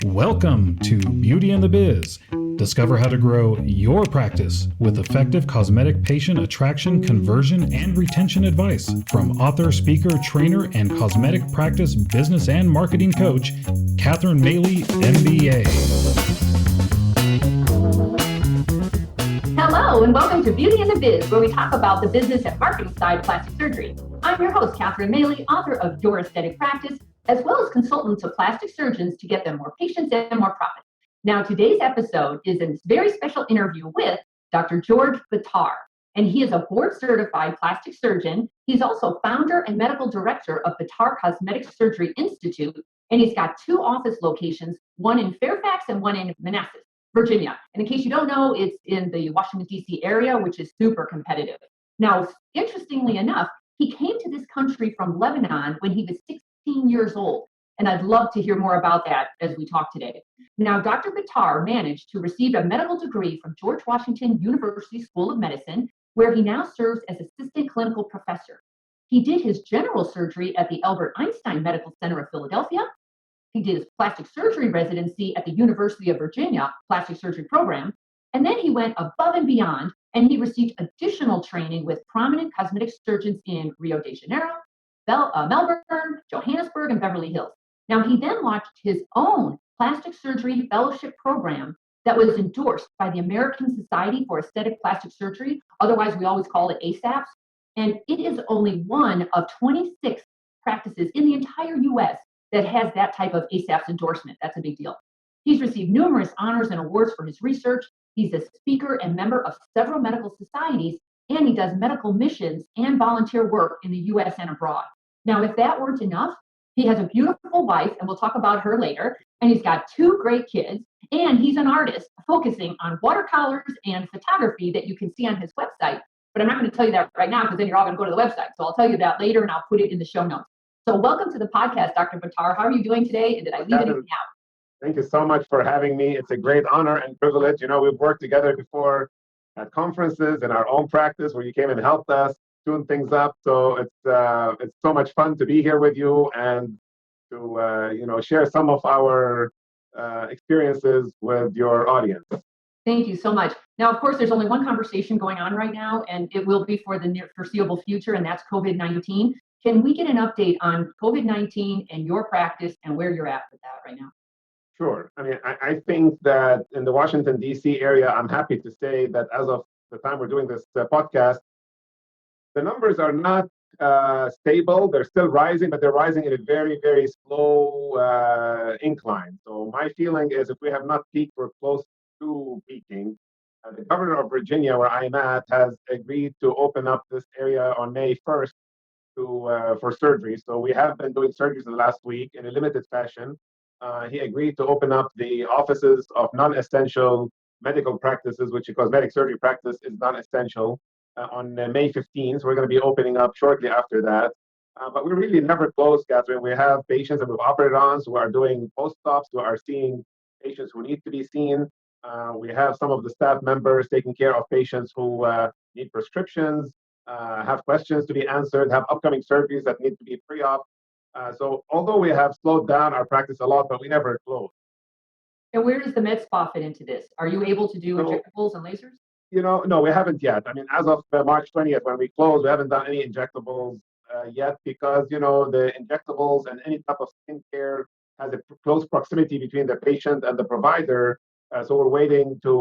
Welcome to Beauty and the Biz. Discover how to grow your practice with effective cosmetic patient attraction, conversion, and retention advice from author, speaker, trainer, and cosmetic practice business and marketing coach, Catherine Maley, MBA. Hello, and welcome to Beauty and the Biz, where we talk about the business and marketing side of plastic surgery. I'm your host, Catherine Maley, author of Your Aesthetic Practice, as well as consultant to plastic surgeons to get them more patients and more profit. Now, today's episode is a very special interview with Dr. George Bitar, and he is a board-certified plastic surgeon. He's also founder and medical director of Bitar Cosmetic Surgery Institute, and he's got two office locations, one in Fairfax and one in Manassas, Virginia. And in case you don't know, it's in the Washington, D.C. area, which is super competitive. Now, interestingly enough, he came to this country from Lebanon when he was 16 years old. And I'd love to hear more about that as we talk today. Now, Dr. Bitar managed to receive a medical degree from George Washington University School of Medicine, where he now serves as assistant clinical professor. He did his general surgery at the Albert Einstein Medical Center of Philadelphia. He did his plastic surgery residency at the University of Virginia plastic surgery program. And then he went above and beyond, and he received additional training with prominent cosmetic surgeons in Rio de Janeiro, Melbourne, Johannesburg, and Beverly Hills. Now, he then launched his own plastic surgery fellowship program that was endorsed by the American Society for Aesthetic Plastic Surgery, otherwise we always call it AACS. And it is only one of 26 practices in the entire U.S. that has that type of AACS endorsement. That's a big deal. He's received numerous honors and awards for his research. He's a speaker and member of several medical societies, and he does medical missions and volunteer work in the U.S. and abroad. Now, if that weren't enough, he has a beautiful wife, and we'll talk about her later, and he's got two great kids, and he's an artist focusing on watercolors and photography that you can see on his website. But I'm not going to tell you that right now because then you're all going to go to the website. So I'll tell you that later, and I'll put it in the show notes. So welcome to the podcast, Dr. Bitar. How are you doing today, and did I leave anything out? Thank you so much for having me. It's a great honor and privilege. You know, we've worked together before at conferences in our own practice where you came and helped us tune things up. So it's so much fun to be here with you and to share some of our experiences with your audience. Thank you so much. Now, of course, there's only one conversation going on right now, and it will be for the near foreseeable future, and that's COVID-19. Can we get an update on COVID-19 and your practice and where you're at with that right now? Sure. I mean, I think that in the Washington, D.C. area, I'm happy to say that as of the time we're doing this podcast, the numbers are not stable. They're still rising, but they're rising at a very, very slow incline. So my feeling is if we have not peaked, we're close to peaking. The governor of Virginia, where I'm at, has agreed to open up this area on May 1st for surgery. So we have been doing surgeries the last week in a limited fashion. He agreed to open up the offices of non-essential medical practices, which a cosmetic surgery practice is non-essential, on May 15th. So we're going to be opening up shortly after that. But we're really never closed, Catherine. We have patients that we've operated on who are doing post-ops, who are seeing patients who need to be seen. We have some of the staff members taking care of patients who need prescriptions, have questions to be answered, have upcoming surgeries that need to be pre-op. So although we have slowed down our practice a lot, but we never closed. And where does the med spa fit into this? Are you able to do injectables and lasers? No, we haven't yet. I mean, as of March 20th, when we closed, we haven't done any injectables yet because, the injectables and any type of skincare has a close proximity between the patient and the provider. So we're waiting to,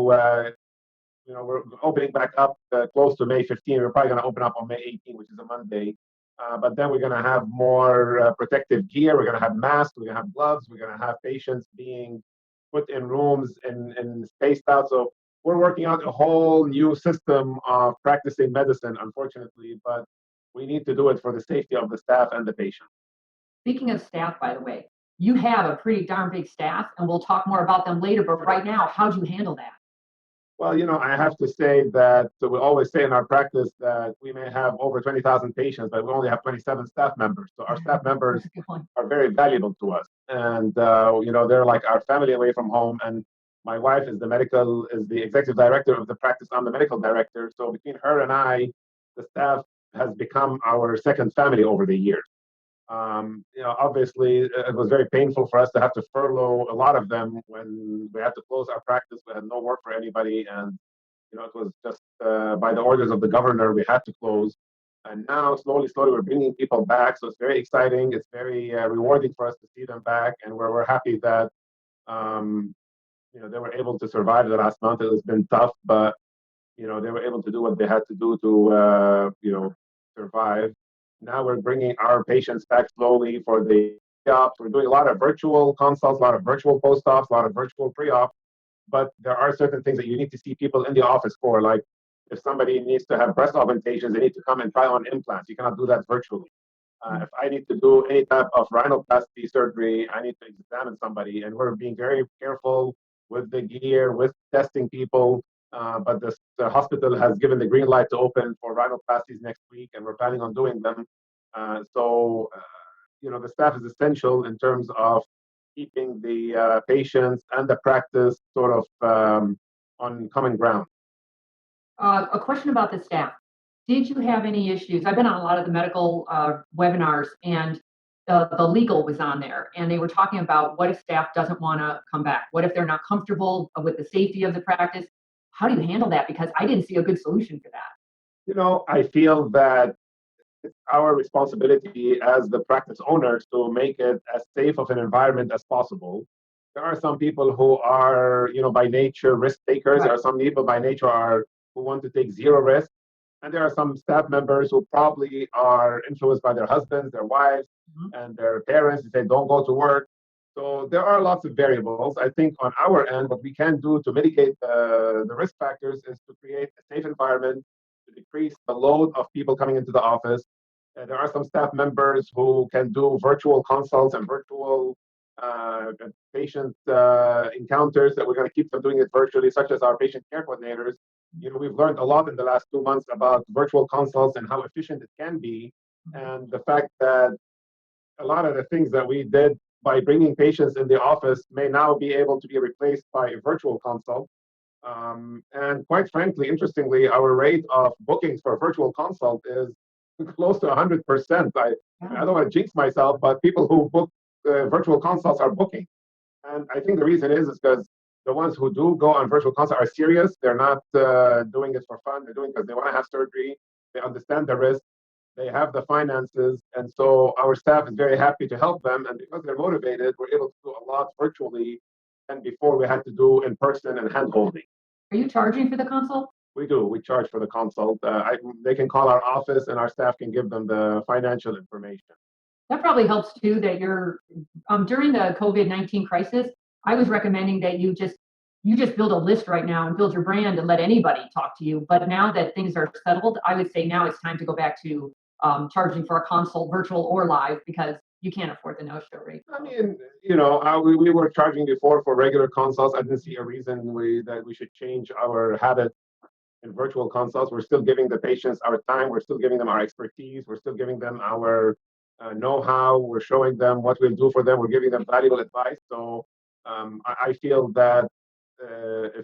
we're opening back up close to May 15th. We're probably going to open up on May 18th, which is a Monday. But then we're going to have more protective gear. We're going to have masks. We're going to have gloves. We're going to have patients being put in rooms and spaced out. So we're working out a whole new system of practicing medicine, unfortunately, but we need to do it for the safety of the staff and the patient. Speaking of staff, by the way, you have a pretty darn big staff, and we'll talk more about them later. But right now, how do you handle that? Well, I have to say that we always say in our practice that we may have over 20,000 patients, but we only have 27 staff members. So our staff members are very valuable to us. And, they're like our family away from home. And my wife is the executive director of the practice. I'm the medical director. So between her and I, the staff has become our second family over the years. Obviously, it was very painful for us to have to furlough a lot of them when we had to close our practice. We had no work for anybody, and it was just by the orders of the governor we had to close. And now, slowly, we're bringing people back. So it's very exciting. It's very rewarding for us to see them back, and we're happy that um, they were able to survive the last month. It has been tough, but they were able to do what they had to do to survive. Now we're bringing our patients back slowly for the pre-ops. We're doing a lot of virtual consults, a lot of virtual post-ops, a lot of virtual pre-ops. But there are certain things that you need to see people in the office for, like if somebody needs to have breast augmentations, they need to come and try on implants. You cannot do that virtually. If I need to do any type of rhinoplasty surgery, I need to examine somebody, and we're being very careful with the gear, with testing people. But the hospital has given the green light to open for rhinoplasties next week, and we're planning on doing them. The staff is essential in terms of keeping the patients and the practice sort of on common ground. A question about the staff. Did you have any issues? I've been on a lot of the medical webinars, and the legal was on there, and they were talking about what if staff doesn't want to come back? What if they're not comfortable with the safety of the practice? How do you handle that? Because I didn't see a good solution for that. I feel that it's our responsibility as the practice owners to make it as safe of an environment as possible. There are some people who are, by nature risk takers. Right. There are some people by nature who want to take zero risk. And there are some staff members who probably are influenced by their husbands, their wives, and their parents. They say, don't go to work. So there are lots of variables. I think on our end, what we can do to mitigate the risk factors is to create a safe environment, to decrease the load of people coming into the office. There are some staff members who can do virtual consults and virtual patient encounters that we're going to keep them doing it virtually, such as our patient care coordinators. We've learned a lot in the last 2 months about virtual consults and how efficient it can be, and the fact that a lot of the things that we did by bringing patients in the office may now be able to be replaced by a virtual consult. And quite frankly, interestingly, our rate of bookings for a virtual consult is close to 100%. I don't want to jinx myself, but people who book virtual consults are booking. And I think the reason is because the ones who do go on virtual consult are serious. They're not doing it for fun. They're doing it because they want to have surgery. They understand the risk. They have the finances. And so our staff is very happy to help them. And because they're motivated, we're able to do a lot virtually and before we had to do in person and hand holding. Are you charging for the consult? We do. We charge for the consult. They can call our office and our staff can give them the financial information. That probably helps too, that you're during the COVID-19 crisis. I was recommending that you just build a list right now and build your brand and let anybody talk to you. But now that things are settled, I would say now it's time to go back to charging for a consult, virtual or live, because you can't afford the no-show rate. I mean, we were charging before for regular consults. I didn't see a reason that we should change our habit in virtual consults. We're still giving the patients our time. We're still giving them our expertise. We're still giving them our know-how. We're showing them what we'll do for them. We're giving them valuable advice. So I feel that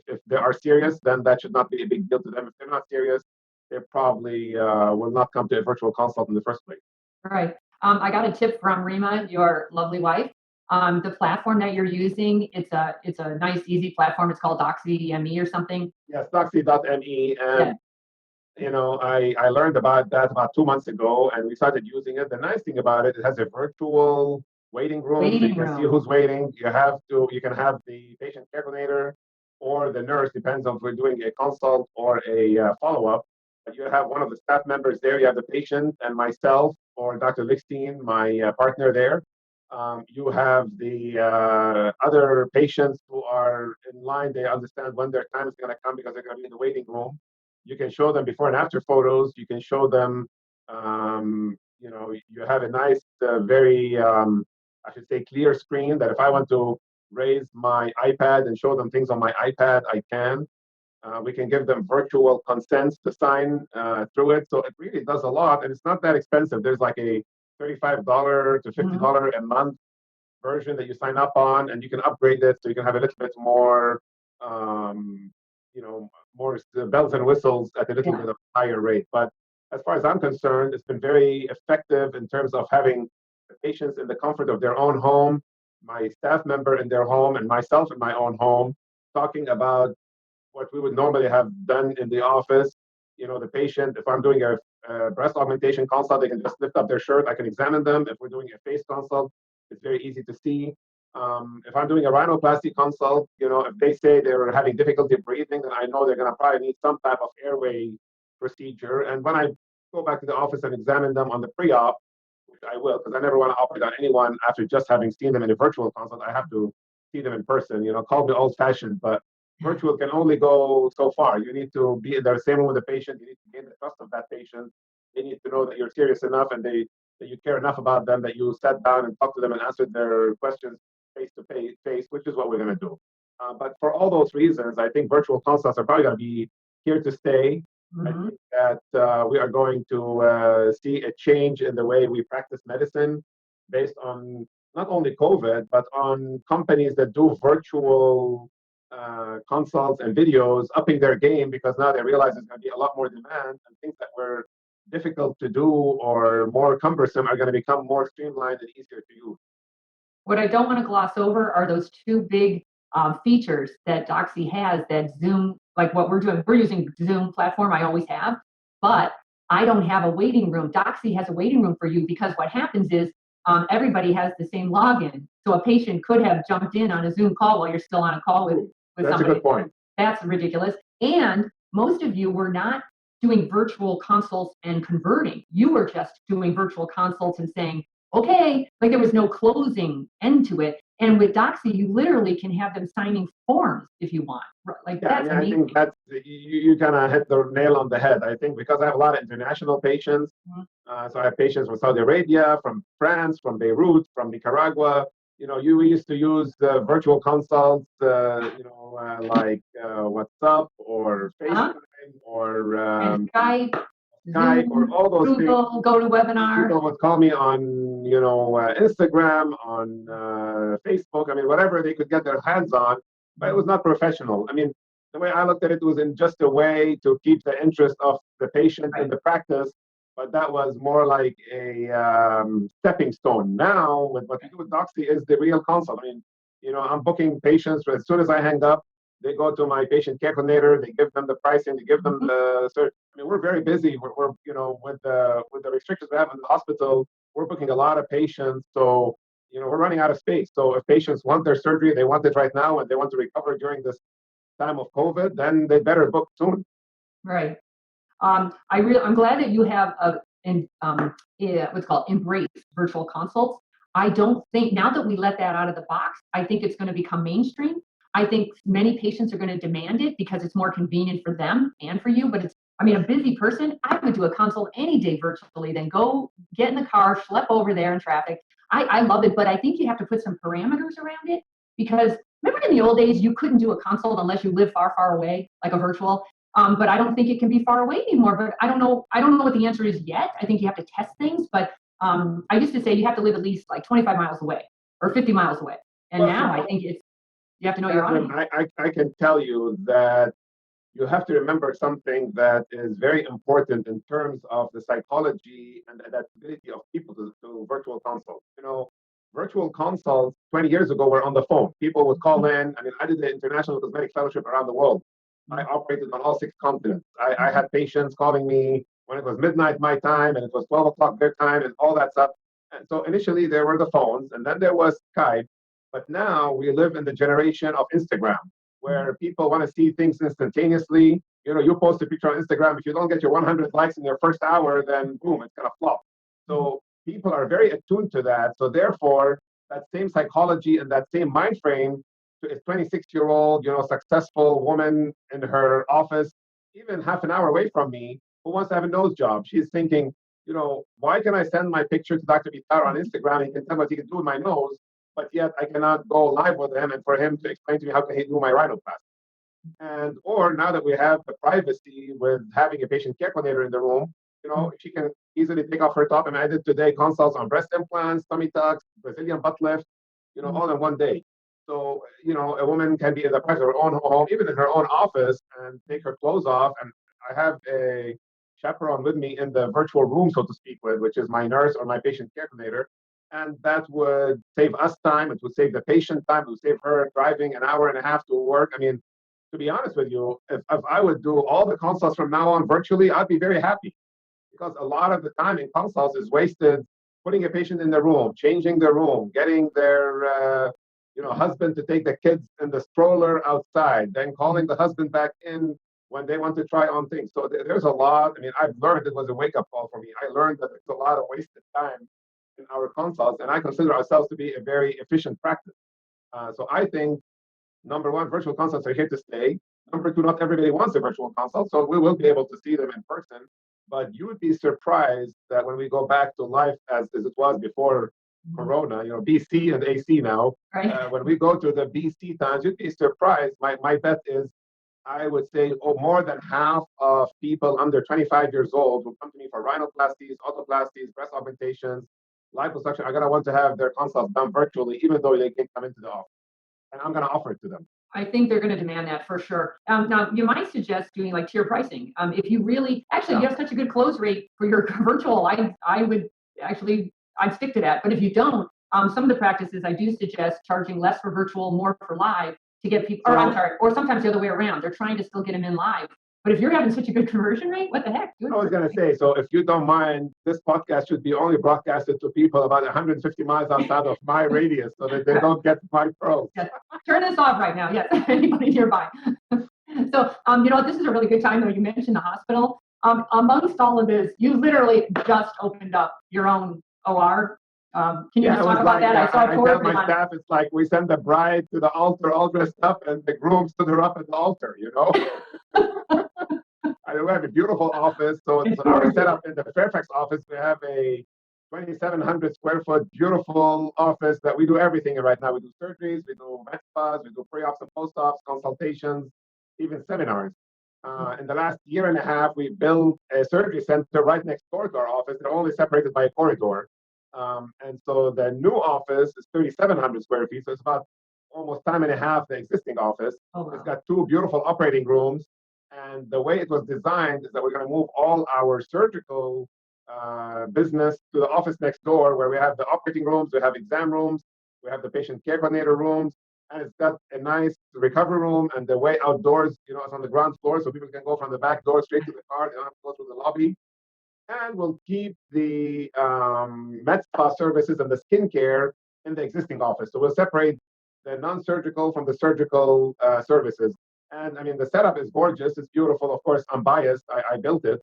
if they are serious, then that should not be a big deal to them. If they're not serious, they probably will not come to a virtual consult in the first place. All right. I got a tip from Rima, your lovely wife. The platform that you're using, it's a nice, easy platform. It's called Doxy.me or something. Yes, Doxy.me. And I learned about that about 2 months ago, and we started using it. The nice thing about it, it has a virtual waiting room. So you can see who's waiting. You can have the patient care coordinator or the nurse, depends on if we're doing a consult or a follow-up. But you have one of the staff members there. You have the patient and myself or Dr. Lichstein, my partner there. You have the other patients who are in line. They understand when their time is going to come because they're going to be in the waiting room. You can show them before and after photos. You can show them, you have a nice, very, I should say, clear screen that if I want to raise my iPad and show them things on my iPad, I can. We can give them virtual consents to sign through it. So it really does a lot, and it's not that expensive. There's like a $35 to $50 a month version that you sign up on, and you can upgrade it so you can have a little bit more, more bells and whistles at a little bit of higher rate. But as far as I'm concerned, it's been very effective in terms of having the patients in the comfort of their own home, my staff member in their home, and myself in my own home, talking about what we would normally have done in the office. The patient, if I'm doing a breast augmentation consult, they can just lift up their shirt. I can examine them. If we're doing a face consult, it's very easy to see. If I'm doing a rhinoplasty consult, if they say they're having difficulty breathing, then I know they're going to probably need some type of airway procedure. And when I go back to the office and examine them on the pre-op, which I will, because I never want to operate on anyone after just having seen them in a virtual consult. I have to see them in person. Call me old-fashioned, but virtual can only go so far. You need to be in the same room with the patient. You need to gain the trust of that patient. They need to know that you're serious enough and that you care enough about them that you sat down and talked to them and answered their questions face to face, which is what we're going to do. But for all those reasons, I think virtual consults are probably going to be here to stay. I think that we are going to see a change in the way we practice medicine based on not only COVID, but on companies that do virtual consults and videos upping their game, because now they realize there's going to be a lot more demand, and things that were difficult to do or more cumbersome are going to become more streamlined and easier to use. What I don't want to gloss over are those two big features that Doxy has that Zoom, like what we're doing. We're using Zoom platform. I always have, but I don't have a waiting room. Doxy has a waiting room for you, because what happens is everybody has the same login. So a patient could have jumped in on a Zoom call while you're still on a call with That's somebody. A good point. That's ridiculous. And most of you were not doing virtual consults and converting. You were just doing virtual consults and saying, okay, like there was no closing end to it. And with Doxy, you literally can have them signing forms if you want. Like that's amazing. I think that's you kind of hit the nail on the head. I think because I have a lot of international patients, so I have patients from Saudi Arabia, from France, from Beirut, from Nicaragua. We used to use virtual consults, like WhatsApp or FaceTime or Skype. Skype or all those Google, things. GoToWebinar. People would call me on, Instagram, on Facebook. I mean, whatever they could get their hands on, but it was not professional. I mean, the way I looked at it was in just a way to keep the interest of the patient in the practice, but that was more like a stepping stone. Now, with what we do with Doxy is the real consult. I mean, I'm booking patients as soon as I hang up. They go to my patient care coordinator. They give them the pricing. They give them the. I mean, we're very busy. We're with the restrictions we have in the hospital, we're booking a lot of patients. So we're running out of space. So if patients want their surgery, they want it right now, and they want to recover during this time of COVID, then they better book soon. Right. I'm glad that you have what's called embrace virtual consults. I don't think now that we let that out of the box, I think it's going to become mainstream. I think many patients are going to demand it because it's more convenient for them and for you. But a busy person, I would do a consult any day virtually, then go get in the car, schlep over there in traffic. I love it, but I think you have to put some parameters around it, because remember in the old days, you couldn't do a consult unless you live far, far away, like a virtual. But I don't think it can be far away anymore. But I don't know what the answer is yet. I think you have to test things. But I used to say you have to live at least like 25 miles away or 50 miles away. And now I think you have to know your audience. I can tell you that you have to remember something that is very important in terms of the psychology and adaptability of people to virtual consults. Virtual consults 20 years ago were on the phone. People would call in. I mean, I did the International Cosmetic Fellowship around the world. I operated on all 6 continents. I had patients calling me when it was midnight my time and it was 12 o'clock their time and all that stuff. And so initially there were the phones, and then there was Skype. But now we live in the generation of Instagram, where people want to see things instantaneously. You post a picture on Instagram. If you don't get your 100 likes in your first hour, then boom, it's going to flop. So people are very attuned to that. So therefore, that same psychology and that same mind frame to a 26-year-old, successful woman in her office, even half an hour away from me, who wants to have a nose job. She's thinking, why can I send my picture to Dr. Bitar on Instagram and he can tell me what he can do with my nose, but yet I cannot go live with him and for him to explain to me how can he do my rhinoplasty. Or now that we have the privacy with having a patient care coordinator in the room, she can easily take off her top. And I did today consults on breast implants, tummy tucks, Brazilian butt lift, all in one day. So, a woman can be in the privacy of her own home, even in her own office, and take her clothes off. And I have a chaperone with me in the virtual room, so to speak, which is my nurse or my patient care coordinator. And that would save us time. It would save the patient time. It would save her driving an hour and a half to work. I mean, to be honest with you, if I would do all the consults from now on virtually, I'd be very happy because a lot of the time in consults is wasted putting a patient in the room, changing the room, getting their husband to take the kids in the stroller outside, then calling the husband back in when they want to try on things. So there's a lot. I mean, I've learned it was a wake-up call for me. I learned that there's a lot of wasted time in our consults, and I consider ourselves to be a very efficient practice. So I think, number one, virtual consults are here to stay. Number two, not everybody wants a virtual consult, so we will be able to see them in person. But you would be surprised that when we go back to life as it was before Corona, BC and AC now, Right. when we go to the BC times, you'd be surprised. My bet is, I would say, more than half of people under 25 years old will come to me for rhinoplasties, autoplasties, breast augmentations, liposuction are going to want to have their consults done virtually, even though they can't come into the office. And I'm going to offer it to them. I think they're going to demand that for sure. Now, you might suggest doing like tier pricing. If you really, you have such a good close rate for your virtual, I would actually, I'd stick to that. But if you don't, some of the practices, I do suggest charging less for virtual, more for live to get people, or sometimes the other way around. They're trying to still get them in live. But if you're having such a good conversion rate, what the heck? I was going to say, so if you don't mind, this podcast should be only broadcasted to people about 150 miles outside of my radius so that they don't get my pearls. Yes. Turn this off right now. Yes, anybody nearby. So, this is a really good time, though. You mentioned the hospital. Amongst all of this, you literally just opened up your own OR. Can you just talk about that? I saw a tour. I tell my staff, it's like we send the bride to the altar all dressed up and the groom stood her up at the altar, We have a beautiful office. So it's our setup in the Fairfax office. We have a 2,700 square foot beautiful office that we do everything in right now. We do surgeries, we do med spas, we do pre-ops and post-ops, consultations, even seminars. In the last year and a half, we built a surgery center right next door to our office. They're only separated by a corridor. And so the new office is 3,700 square feet. So it's about almost time and a half the existing office. Oh, wow. It's got 2 beautiful operating rooms. And the way it was designed is that we're going to move all our surgical business to the office next door, where we have the operating rooms, we have exam rooms, we have the patient care coordinator rooms, and it's got a nice recovery room. And the way outdoors, it's on the ground floor, so people can go from the back door straight to the car. They don't have to go through the lobby. And we'll keep the med spa services and the skincare in the existing office. So we'll separate the non-surgical from the surgical services. And I mean, the setup is gorgeous. It's beautiful. Of course, I'm biased. I built it.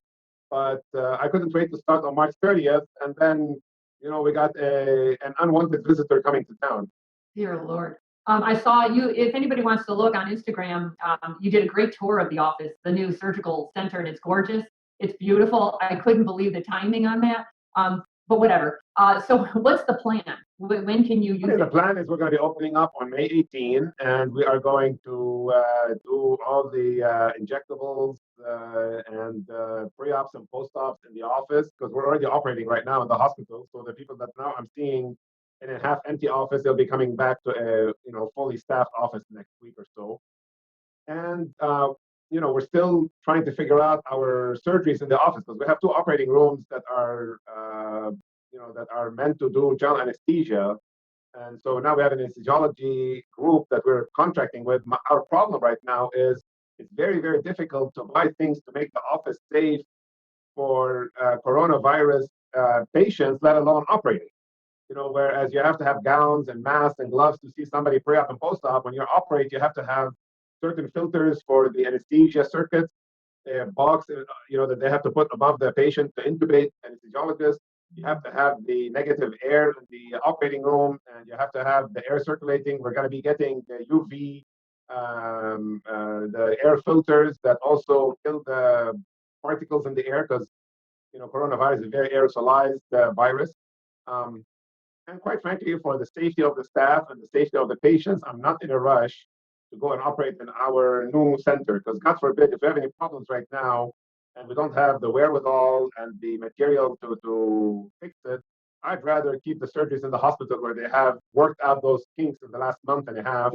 But I couldn't wait to start on March 30th. And then, we got an unwanted visitor coming to town. Dear Lord. I saw you, if anybody wants to look on Instagram, you did a great tour of the office, the new surgical center, and it's gorgeous. It's beautiful. I couldn't believe the timing on that. But whatever. So what's the plan? When can you use it? The plan is we're going to be opening up on May 18, and we are going to do all the injectables and pre-ops and post-ops in the office, because we're already operating right now in the hospital. So the people that now I'm seeing in a half-empty office, they'll be coming back to a fully staffed office next week or so. And we're still trying to figure out our surgeries in the office, because we have 2 operating rooms that are meant to do general anesthesia. And so now we have an anesthesiology group that we're contracting with. Our problem right now is it's very, very difficult to buy things to make the office safe for coronavirus patients, let alone operating. Whereas you have to have gowns and masks and gloves to see somebody pre-op and post-op. When you operate, you have to have certain filters for the anesthesia circuits, a box, that they have to put above the patient to intubate anesthesiologist. You have to have the negative air in the operating room, and you have to have the air circulating. We're going to be getting the UV, the air filters that also kill the particles in the air, because coronavirus is a very aerosolized virus. And quite frankly, for the safety of the staff and the safety of the patients, I'm not in a rush to go and operate in our new center, because God forbid, if we have any problems right now and we don't have the wherewithal and the material to fix it, I'd rather keep the surgeries in the hospital where they have worked out those kinks in the last month and a half.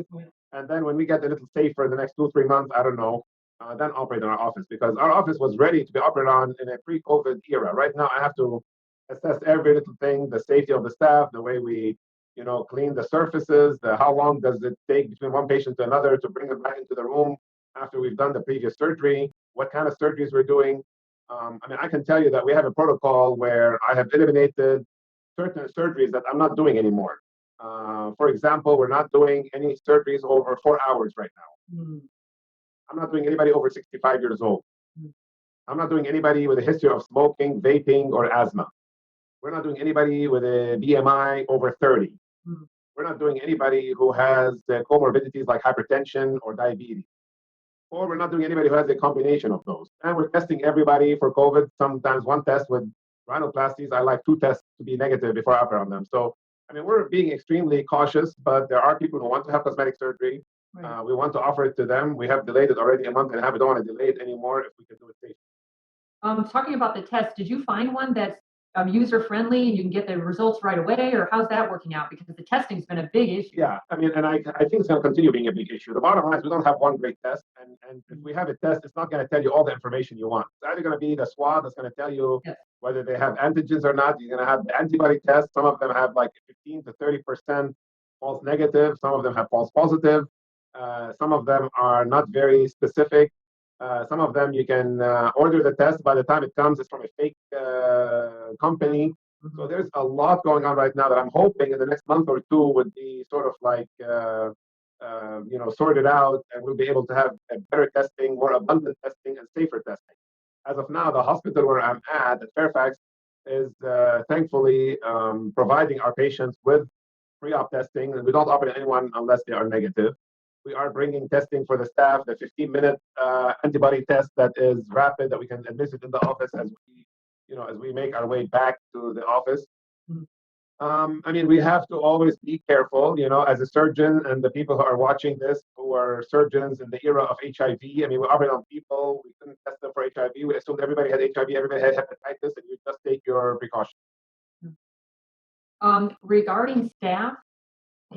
And then when we get a little safer the next 2-3 months, I don't know, then operate in our office, because our office was ready to be operated on in a pre-COVID era. Right now, I have to assess every little thing, the safety of the staff, the way we, clean the surfaces, how long does it take between one patient to another to bring them back into the room after we've done the previous surgery, what kind of surgeries we're doing. I can tell you that we have a protocol where I have eliminated certain surgeries that I'm not doing anymore. For example, we're not doing any surgeries over 4 hours right now. I'm not doing anybody over 65 years old. I'm not doing anybody with a history of smoking, vaping, or asthma. We're not doing anybody with a BMI over 30. We're not doing anybody who has comorbidities like hypertension or diabetes. Or we're not doing anybody who has a combination of those. And we're testing everybody for COVID, sometimes one test with rhinoplasties. I like 2 tests to be negative before I operate on them. So, we're being extremely cautious, but there are people who want to have cosmetic surgery. Right. We want to offer it to them. We have delayed it already a month and a half. We don't want to delay it anymore if we can do it safely. Talking about the test, did you find one that's user-friendly and you can get the results right away, or how's that working out? Because the testing's been a big issue. Yeah, and I think it's going to continue being a big issue. The bottom line is we don't have one great test, and if we have a test, it's not going to tell you all the information you want. It's either going to be the swab that's going to tell you whether they have antigens or not. You're going to have the antibody test. Some of them have like 15 to 30% false negative. Some of them have false positive. Some of them are not very specific. Some of them you can order the test. By the time it comes, it's from a fake company. So there's a lot going on right now that I'm hoping in the next month or two would be sort of like, sorted out, and we'll be able to have a better testing, more abundant testing, and safer testing. As of now, the hospital where I'm at Fairfax is thankfully providing our patients with pre-op testing, and we don't operate anyone unless they are negative. We are bringing testing for the staff, the 15-minute antibody test that is rapid that we can administer in the office as we make our way back to the office. We have to always be careful, as a surgeon and the people who are watching this, who are surgeons in the era of HIV. We operate on people. We couldn't test them for HIV. We assumed everybody had HIV, everybody had hepatitis, and you just take your precautions. Regarding staff,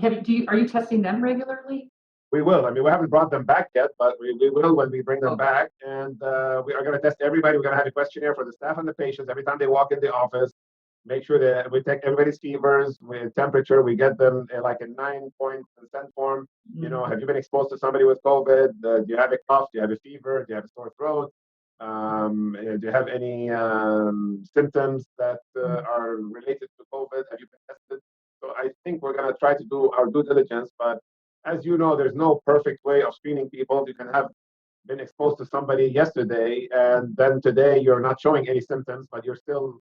are you testing them regularly? We will. We haven't brought them back yet, but we will when we bring them back. And we are going to test everybody. We're going to have a questionnaire for the staff and the patients every time they walk in the office. Make sure that we take everybody's fevers, with temperature. We get them like a 9-point consent form. Have you been exposed to somebody with COVID? Do you have a cough? Do you have a fever? Do you have a sore throat? Do you have any symptoms that are related to COVID? Have you been tested? So I think we're going to try to do our due diligence, but as you know, there's no perfect way of screening people. You can have been exposed to somebody yesterday, and then today you're not showing any symptoms, but you're still,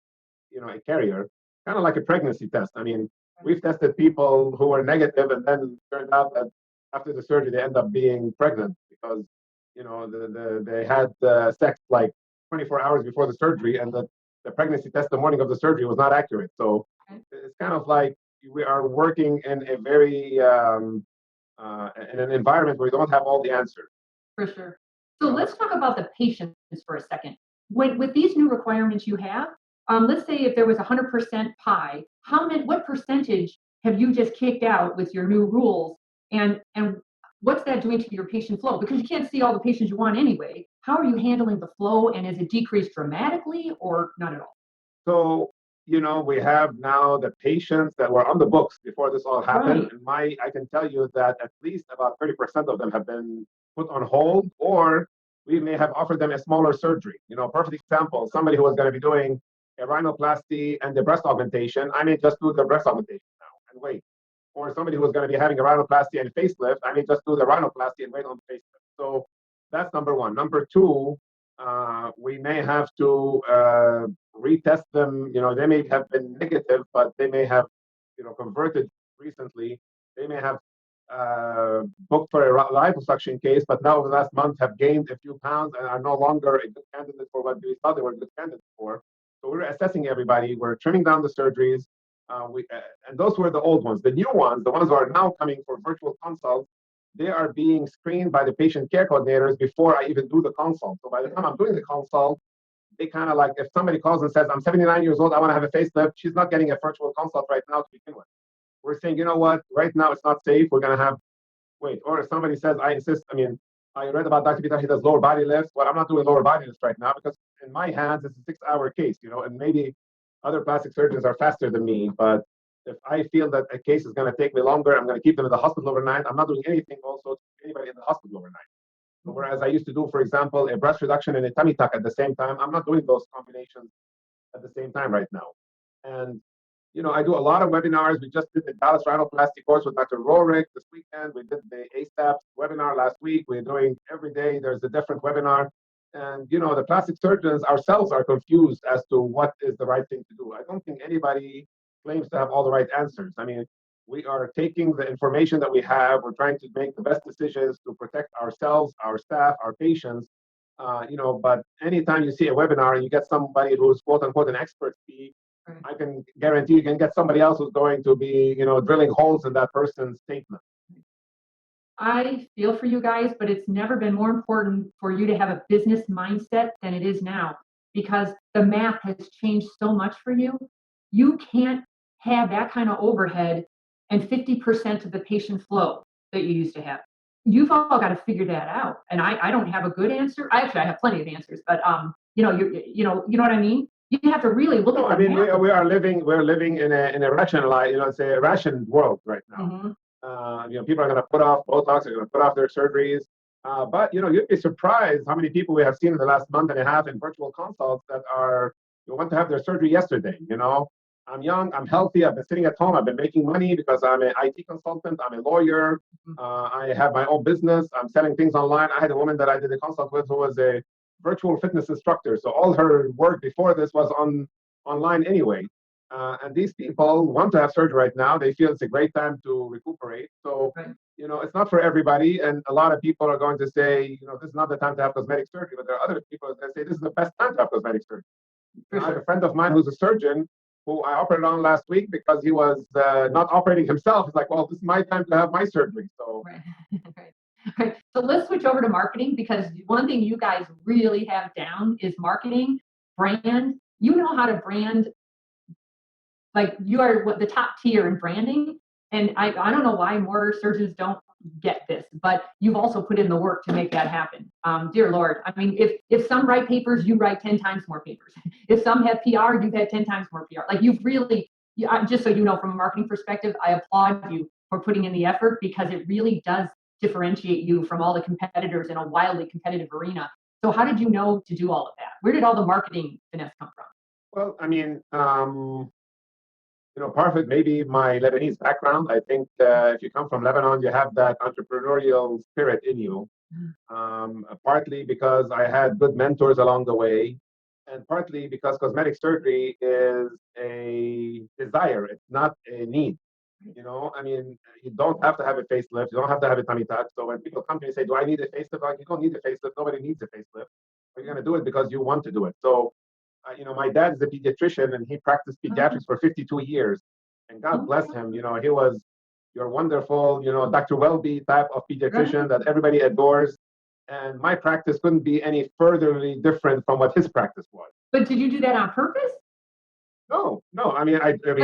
a carrier. Kind of like a pregnancy test. We've tested people who were negative, and then turned out that after the surgery they end up being pregnant because, they had sex like 24 hours before the surgery, and the pregnancy test the morning of the surgery was not accurate. So it's kind of like we are working in a very in an environment where we don't have all the answers. For sure. So let's talk about the patients for a second. With these new requirements you have, let's say if there was 100% pie, what percentage have you just kicked out with your new rules? And what's that doing to your patient flow? Because you can't see all the patients you want anyway. How are you handling the flow, and is it decreased dramatically or not at all? So, we have now the patients that were on the books before this all happened. Right. I can tell you that at least about 30% of them have been put on hold, or we may have offered them a smaller surgery. Perfect example, somebody who was going to be doing a rhinoplasty and the breast augmentation, I may just do the breast augmentation now and wait. Or somebody who was going to be having a rhinoplasty and facelift, I may just do the rhinoplasty and wait on the facelift. So that's number one. Number two, we may have to retest them. They may have been negative, but they may have, converted recently. They may have booked for a liposuction case, but now over the last month have gained a few pounds and are no longer a good candidate for what we thought they were good candidates for. So we're assessing everybody. We're trimming down the surgeries. And those were the old ones. The new ones, the ones who are now coming for virtual consults, they are being screened by the patient care coordinators before I even do the consult. So by the time I'm doing the consult, they kind of like, if somebody calls and says, I'm 79 years old, I want to have a facelift, she's not getting a virtual consult right now to begin with. We're saying, you know what, right now it's not safe. We're going to have, or if somebody says, I insist, I read about Dr. Bitar, he does lower body lifts. Well, I'm not doing lower body lifts right now because in my hands, it's a 6-hour case, and maybe other plastic surgeons are faster than me, but if I feel that a case is going to take me longer, I'm going to keep them in the hospital overnight. I'm not doing anything also to anybody in the hospital overnight. Whereas I used to do, for example, a breast reduction and a tummy tuck at the same time, I'm not doing those combinations at the same time right now. And I do a lot of webinars. We just did the Dallas rhinoplasty course with Dr. Rorick this weekend. We did the ASAPS webinar last week. We're doing every day. There's a different webinar. And, the plastic surgeons ourselves are confused as to what is the right thing to do. I don't think anybody claims to have all the right answers. I mean, we are taking the information that we have. We're trying to make the best decisions to protect ourselves, our staff, our patients. But anytime you see a webinar and you get somebody who's quote unquote an expert speak, I can guarantee you can get somebody else who's going to be, drilling holes in that person's statement. I feel for you guys, but it's never been more important for you to have a business mindset than it is now, because the math has changed so much for you. You can't have that kind of overhead and 50% of the patient flow that you used to have. You've all got to figure that out. And I don't have a good answer. I have plenty of answers, but you know what I mean? You have to really look at the math. We're living in a rationalized, it's a rationed world right now. Mm-hmm. People are going to put off Botox, they're going to put off their surgeries. But you'd be surprised how many people we have seen in the last month and a half in virtual consults that want to have their surgery yesterday. I'm young, I'm healthy, I've been sitting at home, I've been making money because I'm an IT consultant, I'm a lawyer, I have my own business, I'm selling things online. I had a woman that I did a consult with who was a virtual fitness instructor. So all her work before this was online anyway. And these people want to have surgery right now. They feel it's a great time to recuperate. So, it's not for everybody. And a lot of people are going to say, this is not the time to have cosmetic surgery. But there are other people that say this is the best time to have cosmetic surgery. I have a friend of mine who's a surgeon who I operated on last week because he was not operating himself. He's like, well, this is my time to have my surgery. So. Right. So let's switch over to marketing, because one thing you guys really have down is marketing, brand. You know how to brand. Like, you are the top tier in branding. And I don't know why more surgeons don't get this, but you've also put in the work to make that happen. Dear Lord, I mean, if some write papers, you write 10 times more papers. If some have PR, you've had 10 times more PR. Like, you've really, just so you know, from a marketing perspective, I applaud you for putting in the effort, because it really does differentiate you from all the competitors in a wildly competitive arena. So how did you know to do all of that? Where did all the marketing finesse come from? Well, I mean, part of it maybe my Lebanese background. I think if you come from Lebanon, you have that entrepreneurial spirit in you. Partly because I had good mentors along the way, and partly because cosmetic surgery is a desire. It's not a need. I mean, you don't have to have a facelift. You don't have to have a tummy tuck. So when people come to me and say, do I need a facelift? Like, you don't need a facelift. Nobody needs a facelift. But you're going to do it because you want to do it. So, my dad is a pediatrician, and he practiced pediatrics for 52 years. And God bless him. He was your wonderful, Dr. Welby type of pediatrician that everybody adores. And my practice couldn't be any furtherly different from what his practice was. But did you do that on purpose? No. I mean, I do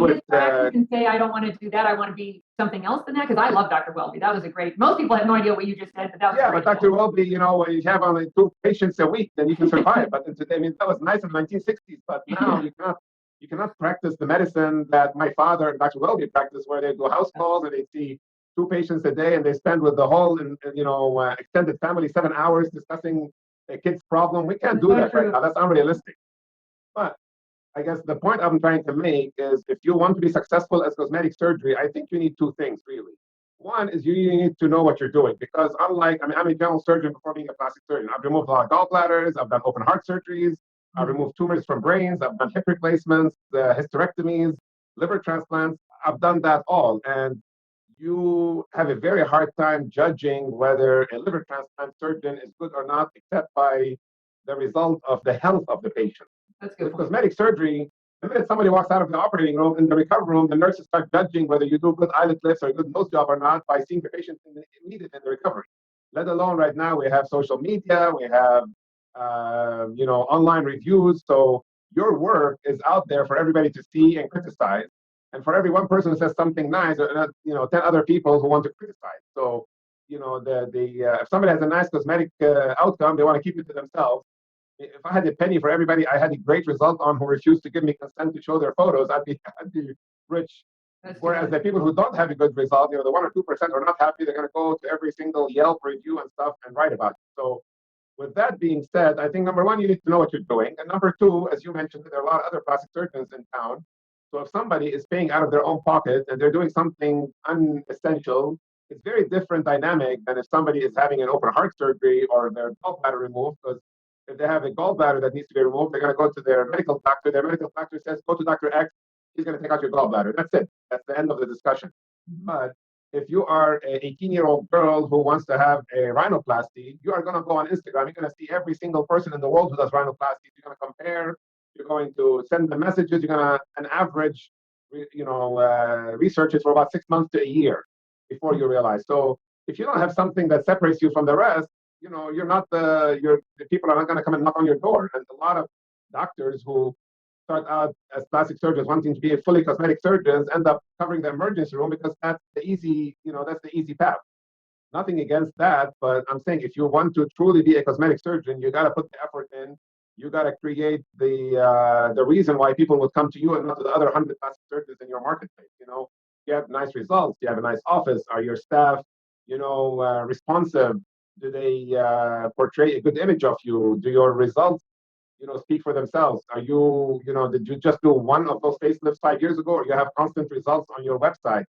it. And say, I don't want to do that. I want to be something else than that. Because I love Dr. Welby. That was a great. Most people have no idea what you just said, but that was great. But Dr. Welby, when you have only 2 patients a week, then you can survive. But I mean, that was nice in the 1960s. But now you cannot practice the medicine that my father and Dr. Welby practiced, where they do house calls and they see 2 patients a day, and they spend with the whole extended family 7 hours discussing a kid's problem. We can't do that right now. That's unrealistic. But I guess the point I'm trying to make is, if you want to be successful as cosmetic surgery, I think you need 2 things, really. One is you need to know what you're doing, because I'm a general surgeon before being a plastic surgeon. I've removed a lot of gallbladders, I've done open heart surgeries, I've removed tumors from brains, I've done hip replacements, hysterectomies, liver transplants. I've done that all. And you have a very hard time judging whether a liver transplant surgeon is good or not, except by the result of the health of the patient. That's good. With cosmetic surgery, the minute somebody walks out of the operating room, in the recovery room, the nurses start judging whether you do good eyelid lifts or a good nose job or not by seeing the patient needed in the recovery. Let alone right now, we have social media, we have online reviews. So your work is out there for everybody to see and criticize. And for every one person who says something nice, 10 other people who want to criticize. So, if somebody has a nice cosmetic outcome, they want to keep it to themselves. If I had a penny for everybody I had a great result on who refused to give me consent to show their photos, I'd be rich. That's too Whereas bad. the people who don't have a good result, the 1 or 2% are not happy. They're going to go to every single Yelp review and stuff and write about it. So with that being said, I think number one, you need to know what you're doing. And number two, as you mentioned, there are a lot of other plastic surgeons in town. So if somebody is paying out of their own pocket and they're doing something unessential, it's very different dynamic than if somebody is having an open heart surgery or their gallbladder removed. Because if they have a gallbladder that needs to be removed, they're going to go to their medical doctor. Their medical doctor says, go to Dr. X. He's going to take out your gallbladder. That's it. That's the end of the discussion. But if you are a 18-year-old girl who wants to have a rhinoplasty, you are going to go on Instagram. You're going to see every single person in the world who does rhinoplasties. You're going to compare. You're going to send them messages. You're going to, an average, research it for about 6 months to a year before you realize. So if you don't have something that separates you from the rest, the people are not going to come and knock on your door. And a lot of doctors who start out as plastic surgeons wanting to be fully cosmetic surgeons end up covering the emergency room because that's the easy path. Nothing against that, but I'm saying if you want to truly be a cosmetic surgeon, you got to put the effort in. You got to create the reason why people would come to you and not to the other 100 plastic surgeons in your marketplace. You have nice results. You have a nice office. Are your staff, responsive? Do they portray a good image of you? Do your results speak for themselves? Are did you just do one of those facelifts 5 years ago, or you have constant results on your website?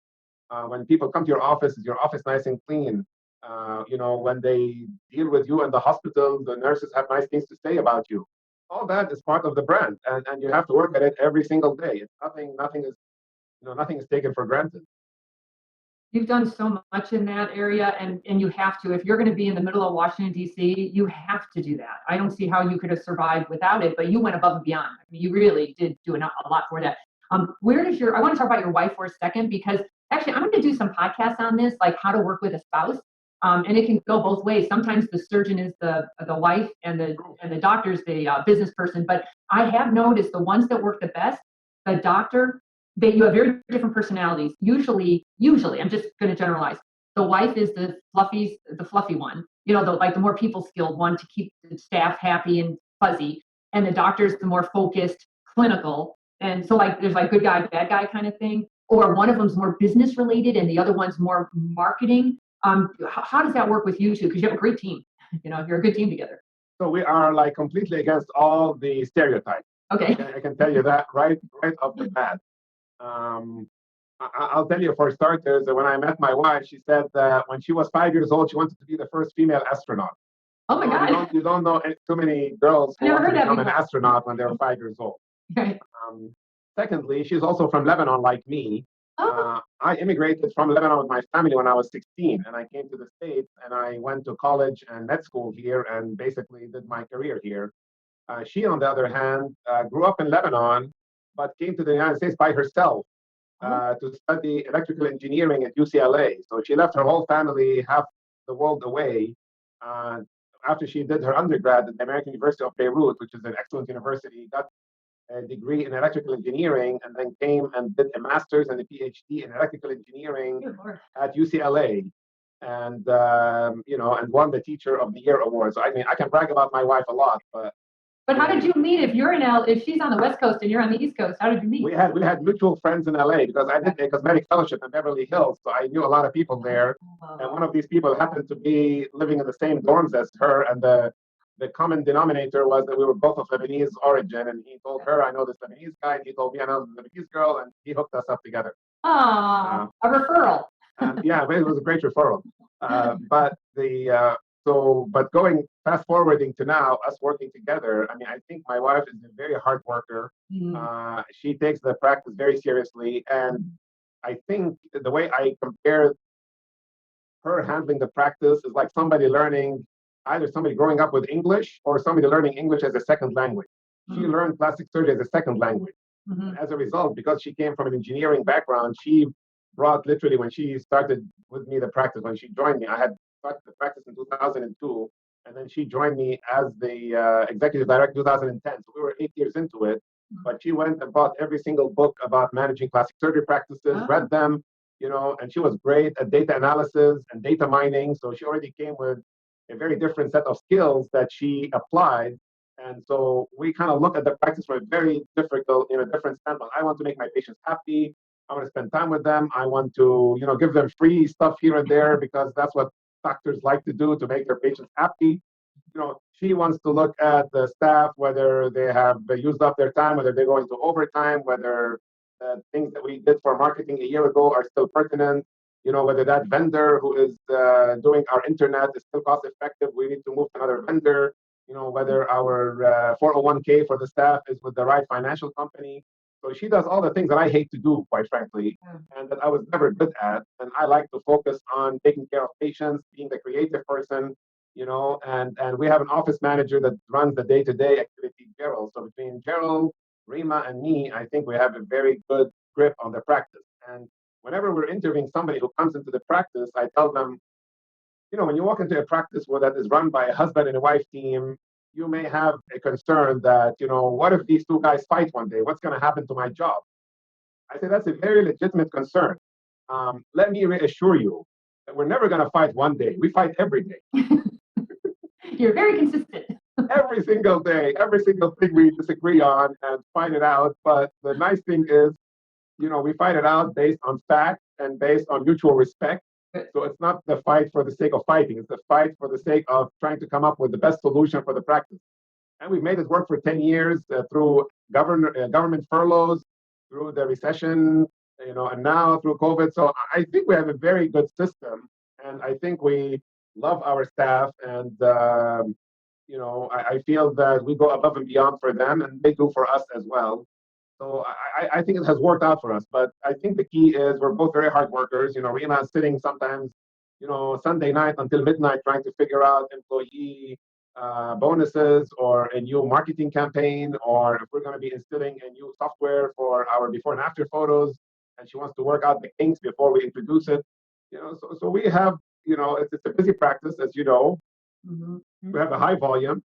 When people come to your office, is your office nice and clean? When they deal with you in the hospital, the nurses have nice things to say about you. All that is part of the brand, and you have to work at it every single day. It's nothing is taken for granted. You've done so much in that area, and you have to. If you're going to be in the middle of Washington, D.C., you have to do that. I don't see how you could have survived without it, but you went above and beyond. I mean, you really did do a lot for that. I want to talk about your wife for a second, because actually I'm going to do some podcasts on this, like how to work with a spouse. And it can go both ways. Sometimes the surgeon is the wife and the doctor's the business person. But I have noticed the ones that work the best, the doctor, you have very different personalities. Usually, I'm just going to generalize. The wife is the fluffy one. The more people skilled one to keep the staff happy and fuzzy. And the doctor's the more focused, clinical. And so there's good guy, bad guy kind of thing. Or one of them's more business related and the other one's more marketing. How does that work with you two? Because you have a great team. You're a good team together. So we are completely against all the stereotypes. Okay. I can tell you that right off the bat. I'll tell you for starters that when I met my wife, she said that when she was 5 years old, she wanted to be the first female astronaut. Oh my God. You don't know too many girls who want to become an astronaut when they're 5 years old. Right. Secondly, she's also from Lebanon like me. Oh. I immigrated from Lebanon with my family when I was 16, and I came to the States and I went to college and med school here and basically did my career here. She, on the other hand, grew up in Lebanon, but came to the United States by herself to study electrical engineering at UCLA. So she left her whole family half the world away after she did her undergrad at the American University of Beirut, which is an excellent university, got a degree in electrical engineering, and then came and did a master's and a PhD in electrical engineering at UCLA. And and won the Teacher of the Year award. So I can brag about my wife a lot, But how did you meet if she's on the West Coast and you're on the East Coast? How did you meet? We had mutual friends in LA because I did a cosmetic fellowship in Beverly Hills, so I knew a lot of people there. And one of these people happened to be living in the same dorms as her, and the common denominator was that we were both of Lebanese origin. And he told her, I know this Lebanese guy, and he told me I know the Lebanese girl, and he hooked us up together. A referral. Yeah, it was a great referral. But going fast forwarding to now, us working together, I think my wife is a very hard worker. She takes the practice very seriously. And I think the way I compare her handling the practice is like either somebody growing up with English or somebody learning English as a second language. She learned plastic surgery as a second language. As a result, because she came from an engineering background, she brought literally, when she started with me the practice, when she joined me, I had started the practice in 2002, and then she joined me as the executive director in 2010. So we were 8 years into it, but she went and bought every single book about managing plastic surgery practices, read them, and she was great at data analysis and data mining. So she already came with a very different set of skills that she applied And so we kind of look at the practice from a very difficult, in a different standpoint. I want to make my patients happy. I want to spend time with them. I want to, give them free stuff here and there because that's what doctors like to do to make their patients happy. She wants to look at the staff, whether they have used up their time, whether they're going to overtime, whether things that we did for marketing a year ago are still pertinent. Whether that vendor who is doing our internet is still cost effective, we need to move to another vendor. Whether our 401k for the staff is with the right financial company. So she does all the things that I hate to do, quite frankly, and that I was never good at. And I like to focus on taking care of patients, being the creative person, and we have an office manager that runs the day-to-day activity, Gerald. So between Gerald, Rima, and me, I think we have a very good grip on the practice. And whenever we're interviewing somebody who comes into the practice, I tell them, when you walk into a practice that is run by a husband and a wife team, you may have a concern that, what if these two guys fight one day? What's going to happen to my job? I say that's a very legitimate concern. Let me reassure you that we're never going to fight one day. We fight every day. You're very consistent. Every single day, every single thing we disagree on and fight it out. But the nice thing is, we fight it out based on fact and based on mutual respect. So it's not the fight for the sake of fighting. It's the fight for the sake of trying to come up with the best solution for the practice. And we've made it work for 10 years through government furloughs, through the recession, and now through COVID. So I think we have a very good system. And I think we love our staff. And, I feel that we go above and beyond for them and they do for us as well. So I think it has worked out for us. But I think the key is we're both very hard workers. Rima is sitting sometimes, Sunday night until midnight trying to figure out employee bonuses or a new marketing campaign, or if we're going to be instilling a new software for our before and after photos. And she wants to work out the kinks before we introduce it. So we have, it's a busy practice, as you know. Mm-hmm. We have a high volume.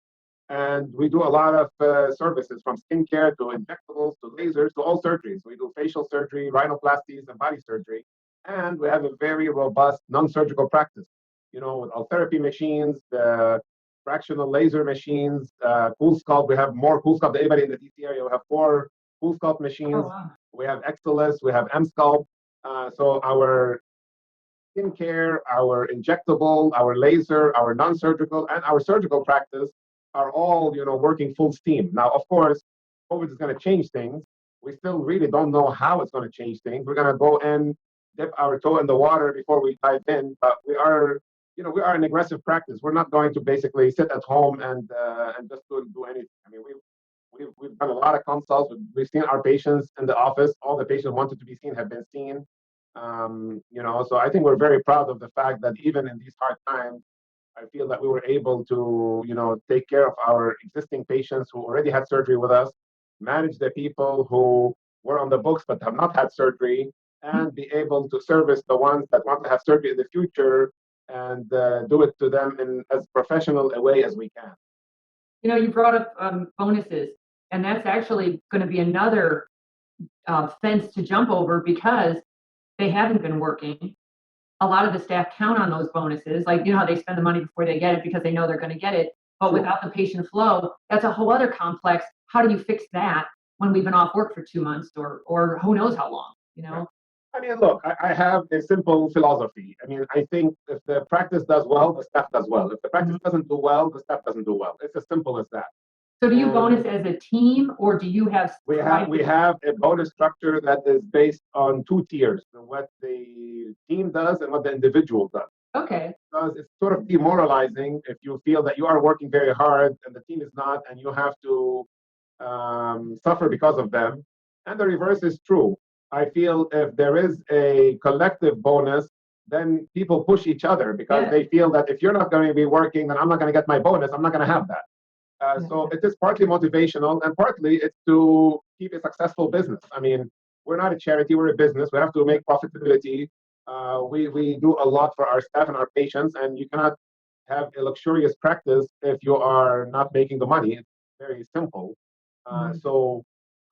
And we do a lot of services from skincare to injectables to lasers to all surgeries. We do facial surgery, rhinoplasties, and body surgery. And we have a very robust non-surgical practice, with all therapy machines, the fractional laser machines, Cool Sculpt. We have more Cool Sculpt than anybody in the DC area. We have 4 Cool Sculpt machines. Oh, wow. We have Excelus. We have M-Sculpt. So our skincare, our injectable, our laser, our non-surgical, and our surgical practice are all, working full steam. Now, of course, COVID is going to change things. We still really don't know how it's going to change things. We're going to go and dip our toe in the water before we dive in. But we are an aggressive practice. We're not going to basically sit at home and just do anything. I mean, we've done a lot of consults. We've seen our patients in the office. All the patients wanted to be seen have been seen. So I think we're very proud of the fact that even in these hard times, I feel that we were able to, take care of our existing patients who already had surgery with us, manage the people who were on the books but have not had surgery, and be able to service the ones that want to have surgery in the future and do it to them in as professional a way as we can. You brought up bonuses, and that's actually going to be another fence to jump over because they haven't been working. A lot of the staff count on those bonuses, like, how they spend the money before they get it because they know they're going to get it. But without the patient flow, that's a whole other complex. How do you fix that when we've been off work for 2 months or who knows how long, I mean, look, I have a simple philosophy. I mean, I think if the practice does well, the staff does well. If the practice doesn't do well, the staff doesn't do well. It's as simple as that. So do you bonus as a team, or do you have? We have a bonus structure that is based on 2 tiers: what the team does and what the individual does. Okay. Because it's sort of demoralizing if you feel that you are working very hard and the team is not, and you have to suffer because of them. And the reverse is true. I feel if there is a collective bonus, then people push each other because they feel that if you're not going to be working, then I'm not going to get my bonus. I'm not going to have that. So it is partly motivational and partly it's to keep a successful business. I mean, we're not a charity, we're a business. We have to make profitability. We do a lot for our staff and our patients, and you cannot have a luxurious practice if you are not making the money. It's very simple. So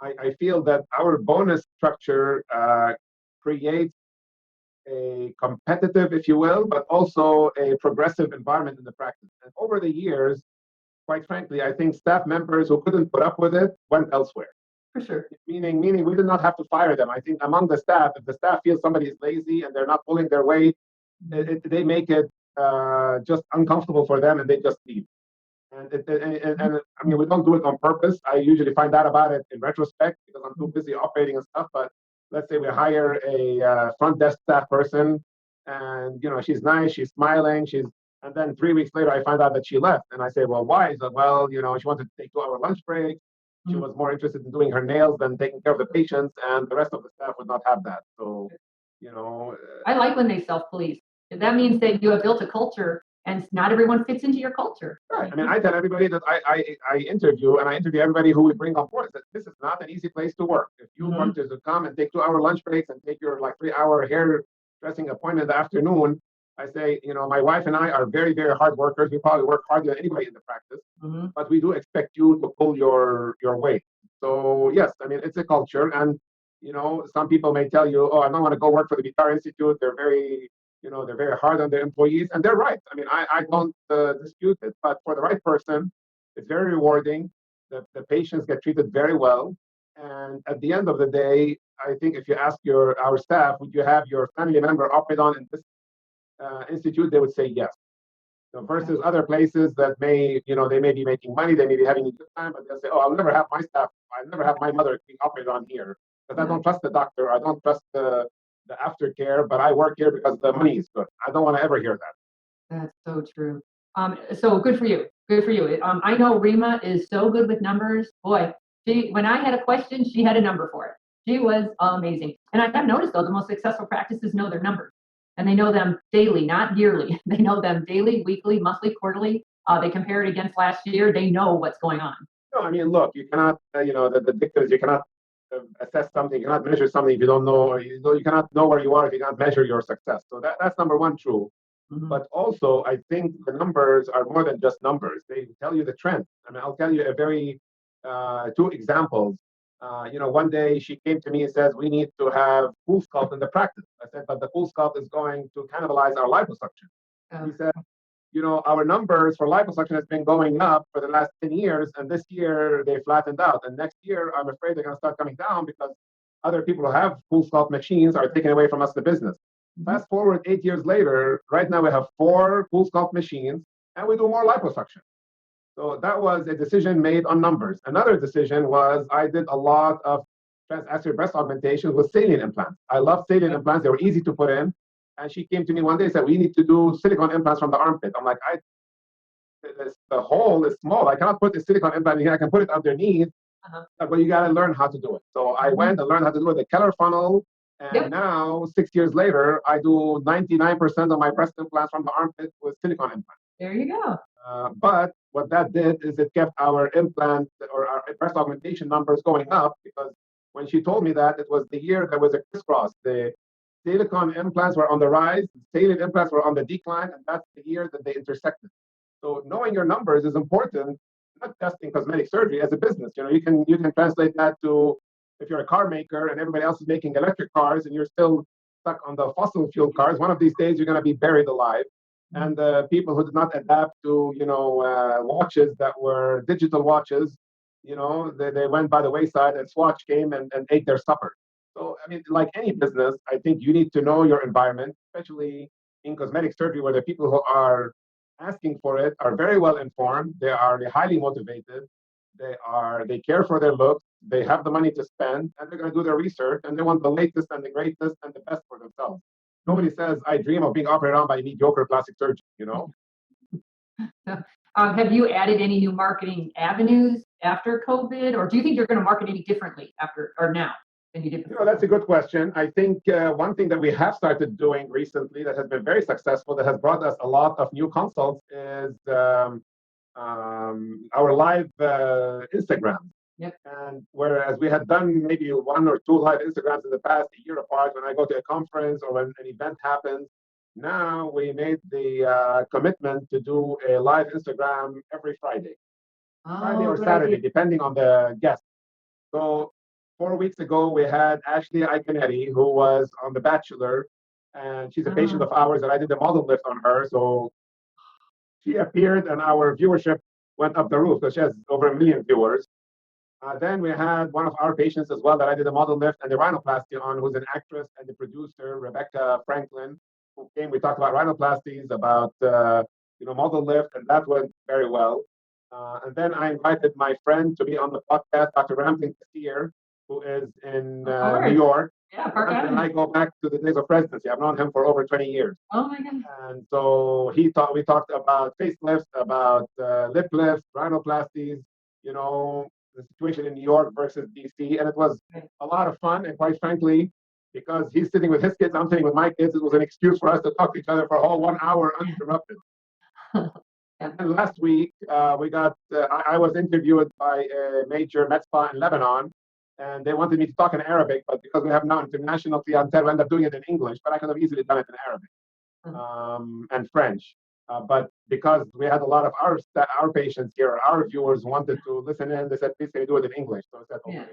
I feel that our bonus structure creates a competitive, if you will, but also a progressive environment in the practice. And over the years, quite frankly, I think staff members who couldn't put up with it went elsewhere. For sure. Meaning we did not have to fire them. I think among the staff, if the staff feels somebody is lazy and they're not pulling their weight, they make it just uncomfortable for them and they just leave. And I mean, we don't do it on purpose. I usually find out about it in retrospect because I'm too busy operating and stuff. But let's say we hire a front desk staff person, and she's nice, she's smiling, and then 3 weeks later I find out that she left, and I say, well, why? Is that well, she wanted to take 2-hour lunch break. She was more interested in doing her nails than taking care of the patients, and the rest of the staff would not have that. So, I like when they self-police. That means that you have built a culture, and not everyone fits into your culture. Right. I mean, I tell everybody that I interview, and I interview everybody who we bring on board, that this is not an easy place to work. If you want to come and take 2-hour lunch breaks and take your 3-hour hairdressing appointment in the afternoon, I say, my wife and I are very, very hard workers. We probably work harder than anybody in the practice, but we do expect you to pull your weight. So yes, I mean, it's a culture, and some people may tell you, oh, I don't want to go work for the Bitar Institute. They're very they're very hard on their employees, and they're right. I mean, I don't dispute it, but for the right person, it's very rewarding. The patients get treated very well, and at the end of the day, I think if you ask our staff, would you have your family member operate on in this institute, they would say yes. Versus other places that they may be making money, they may be having a good time, but they'll say, oh, I'll never have my mother being operated on here because I don't trust the doctor, I don't trust the aftercare, but I work here because the money is good. I don't want to ever hear that. That's so true. So good for you. Good for you. I know Rima is so good with numbers. Boy, when I had a question, she had a number for it. She was amazing. And I've noticed, though, the most successful practices know their numbers. And they know them daily, not yearly. They know them daily, weekly, monthly, quarterly. They compare it against last year. They know what's going on. No, I mean, look, you cannot, the dictum is you cannot assess something, you cannot measure something if you don't know, or you cannot know where you are if you cannot measure your success. So that's number one true. But also, I think the numbers are more than just numbers. They tell you the trend. I mean, I'll tell you a very two examples. One day she came to me and says, we need to have full sculpt in the practice. I said, but the full sculpt is going to cannibalize our liposuction. He said, our numbers for liposuction has been going up for the last 10 years, and this year they flattened out. And next year, I'm afraid they're going to start coming down because other people who have full sculpt machines are taking away from us the business. Fast forward 8 years later, right now we have 4 full sculpt machines, and we do more liposuction. So that was a decision made on numbers. Another decision was I did a lot of transaxial breast augmentations with saline implants. I love saline implants. They were easy to put in. And she came to me one day and said, we need to do silicone implants from the armpit. I'm like, the hole is small. I cannot put the silicone implant in here. I can put it underneath, but you got to learn how to do it. So I went and learned how to do it, the Keller funnel. And now, 6 years later, I do 99% of my breast implants from the armpit with silicone implants. There you go. But what that did is it kept our implant or our breast augmentation numbers going up, because when she told me that, it was the year there was a crisscross. The silicone implants were on the rise, saline implants were on the decline, and that's the year that they intersected. So knowing your numbers is important, not just in cosmetic surgery, as a business. You can translate that to if you're a car maker and everybody else is making electric cars and you're still stuck on the fossil fuel cars. One of these days you're going to be buried alive. And the people who did not adapt to watches that were digital watches, they went by the wayside, and Swatch came and ate their supper. So I mean, like any business, I think you need to know your environment, especially in cosmetic surgery, where the people who are asking for it are very well informed. They're highly motivated. They care for their looks. They have the money to spend, and they're going to do their research, and they want the latest and the greatest and the best for themselves. Nobody says, I dream of being operated on by a mediocre plastic surgeon, Have you added any new marketing avenues after COVID, or do you think you're going to market any differently after or now than you did before? That's a good question. I think one thing that we have started doing recently that has been very successful, that has brought us a lot of new consults, is our live Instagram. Yep. And whereas we had done maybe 1 or 2 live Instagrams in the past, a year apart, when I go to a conference or when an event happens, now we made the commitment to do a live Instagram every Friday. Friday or Saturday, depending on the guest. So 4 weeks ago, we had Ashley Iconetti, who was on The Bachelor, and she's a patient of ours, and I did the model lift on her. So she appeared, and our viewership went up the roof because she has over 1 million viewers. Then we had one of our patients as well that I did a model lift and the rhinoplasty on, who's an actress and the producer, Rebecca Franklin, who came. We talked about rhinoplasties, about model lift, and that went very well. And then I invited my friend to be on the podcast, Dr. Ramsey Kassir, who is in New York. Yeah, Park Ramsey and I go back to the days of residency. I've known him for over 20 years. Oh my God. And so we talked about facelifts, about lip lifts, rhinoplasties, the situation in New York versus DC. And it was a lot of fun. And quite frankly, because he's sitting with his kids, I'm sitting with my kids, it was an excuse for us to talk to each other for a whole 1 hour uninterrupted. And last week, I was interviewed by a major med spa in Lebanon, and they wanted me to talk in Arabic, but because we have now international clientele, we end up doing it in English, but I could have easily done it in Arabic and French. But because we had a lot of our patients here, our viewers wanted to listen in, they said, please can you do it in English? So I said, okay. Yeah.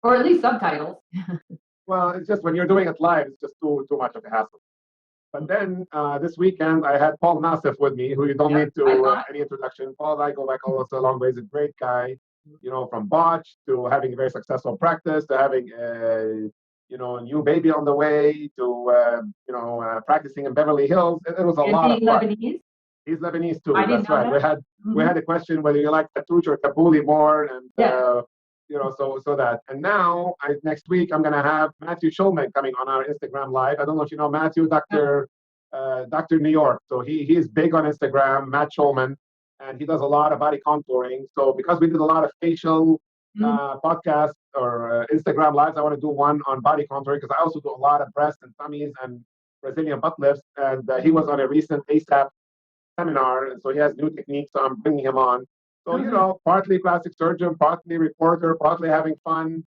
Or at least subtitles. Well, it's just when you're doing it live, it's just too much of a hassle. But then this weekend, I had Paul Nassif with me, who you don't need to any introduction. Paul and I go back also a long ways. A great guy, from botch to having a very successful practice, to having a new baby on the way, to practicing in Beverly Hills. It was a lot of fun. Lebanese? He's Lebanese too. I didn't That's right. know that. We had a question whether you like Fatouche or Kabuli more, and so that. And now next week I'm gonna have Matthew Schulman coming on our Instagram live. I don't know if you know Matthew, Dr. New York. So he's big on Instagram, Matt Schulman, and he does a lot of body contouring. So because we did a lot of facial podcasts or Instagram lives, I want to do one on body contouring because I also do a lot of breast and tummies and Brazilian butt lifts. And he was on a recent ASAP seminar, and so he has new techniques, so I'm bringing him on. So, partly plastic surgeon, partly reporter, partly having fun.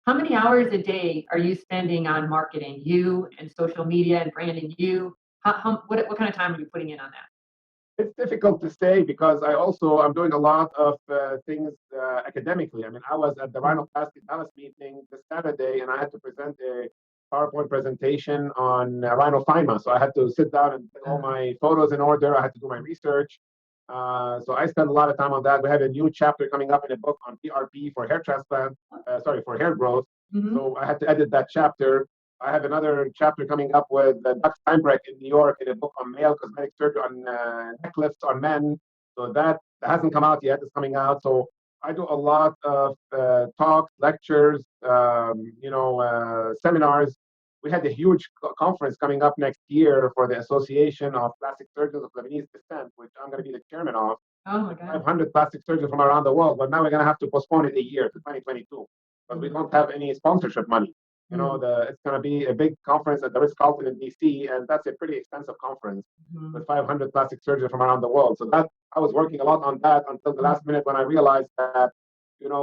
How many hours a day are you spending on marketing you and social media and branding you? What kind of time are you putting in on that? It's difficult to say because I'm doing a lot of things academically. I mean, I was at the Rhinoplasty Dallas meeting this Saturday, and I had to present a PowerPoint presentation on rhinophyma. So I had to sit down and put all my photos in order. I had to do my research. So I spent a lot of time on that. We have a new chapter coming up in a book on PRP for hair transplant, for hair growth. Mm-hmm. So I had to edit that chapter. I have another chapter coming up with Dr. Steinbreck in New York in a book on male cosmetic surgery, on neck lifts on men. So that hasn't come out yet. It's coming out. So I do a lot of talks, lectures, seminars. We had a huge conference coming up next year for the Association of Plastic Surgeons of Lebanese Descent, which I'm going to be the chairman of. Oh my God. 500 plastic surgeons from around the world, but now we're going to have to postpone it a year to 2022 because we don't have any sponsorship money. It's going to be a big conference at the Ritz-Carlton in DC, and that's a pretty expensive conference with 500 plastic surgeons from around the world. So that I was working a lot on that until the last minute when I realized that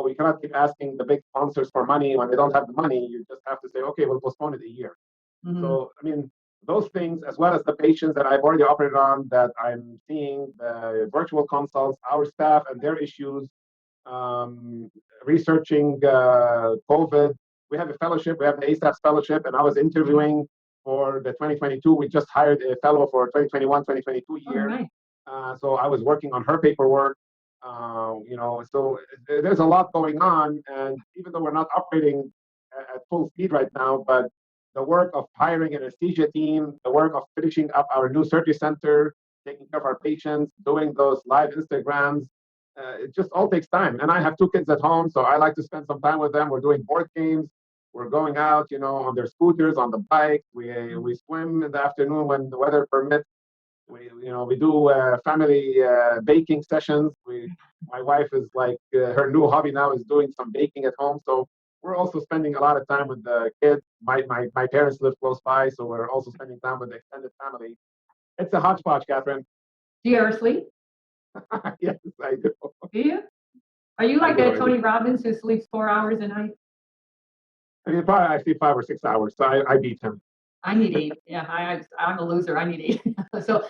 we cannot keep asking the big sponsors for money when they don't have the money. You just have to say, okay, we'll postpone it a year. Mm-hmm. So, I mean, those things, as well as the patients that I've already operated on, that I'm seeing, the virtual consults, our staff and their issues, researching COVID. We have a fellowship, we have the ASAPS fellowship, and I was interviewing for the 2022. We just hired a fellow for 2021, 2022 year. Right. So I was working on her paperwork. So there's a lot going on, and even though we're not operating at full speed right now, but the work of hiring an anesthesia team, the work of finishing up our new surgery center, taking care of our patients, doing those live Instagrams, it just all takes time. And I have 2 kids at home, so I like to spend some time with them. We're doing board games. We're going out, on their scooters, on the bike. We swim in the afternoon when the weather permits. We do family baking sessions. My wife is like, her new hobby now is doing some baking at home. So we're also spending a lot of time with the kids. My parents live close by, so we're also spending time with the extended family. It's a hodgepodge, Catherine. Do you ever sleep? Yes, I do. Do you? Are you like that Tony Robbins who sleeps 4 hours a night? I mean, probably I sleep 5 or 6 hours, so I beat him. I need 8. Yeah, I'm a loser. I need 8. So,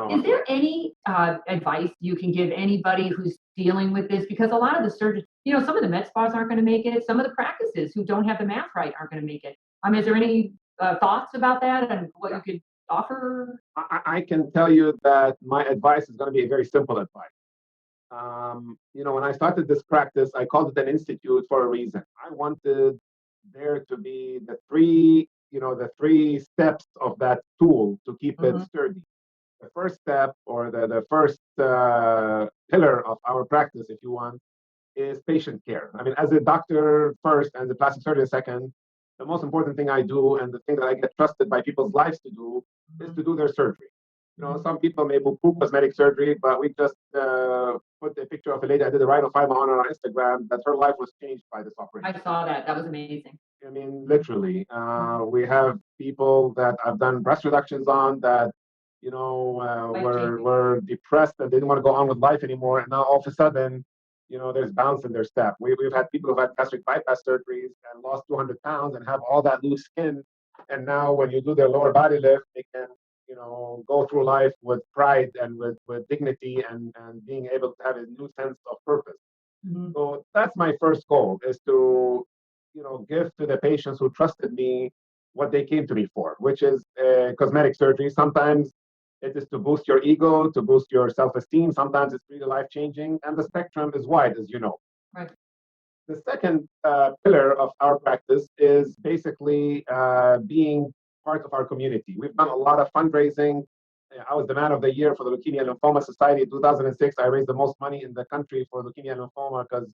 is there any advice you can give anybody who's dealing with this? Because a lot of the surgeons, some of the med spas aren't going to make it. Some of the practices who don't have the math right aren't going to make it. Is there any thoughts about that and what you could offer? I can tell you that my advice is going to be a very simple advice. When I started this practice, I called it an institute for a reason. I wanted there to be the three steps of that tool to keep it sturdy. The first step, or the first pillar of our practice, if you want, is patient care. I mean, as a doctor first and the plastic surgeon second, the most important thing I do and the thing that I get trusted by people's lives to do is to do their surgery. Some people may poo cosmetic surgery, but we just put a picture of a lady I did a rhinophyma on our Instagram that her life was changed by this operation. I saw that. That was amazing. I mean, literally. We have people that I've done breast reductions on that, were depressed and didn't want to go on with life anymore. And now all of a sudden, there's bounce in their step. We've had people who've had gastric bypass surgeries and lost 200 pounds and have all that loose skin. And now when you do their lower body lift, they can, go through life with pride and with dignity and being able to have a new sense of purpose. So that's my first goal, is to, give to the patients who trusted me what they came to me for, which is cosmetic surgery. Sometimes it is to boost your ego, to boost your self-esteem. Sometimes it's really life-changing, and the spectrum is wide, as you know. Right. The second pillar of our practice is basically being part of our community. We've done a lot of fundraising. I was the man of the year for the Leukemia and Lymphoma Society in 2006. I raised the most money in the country for leukemia and lymphoma because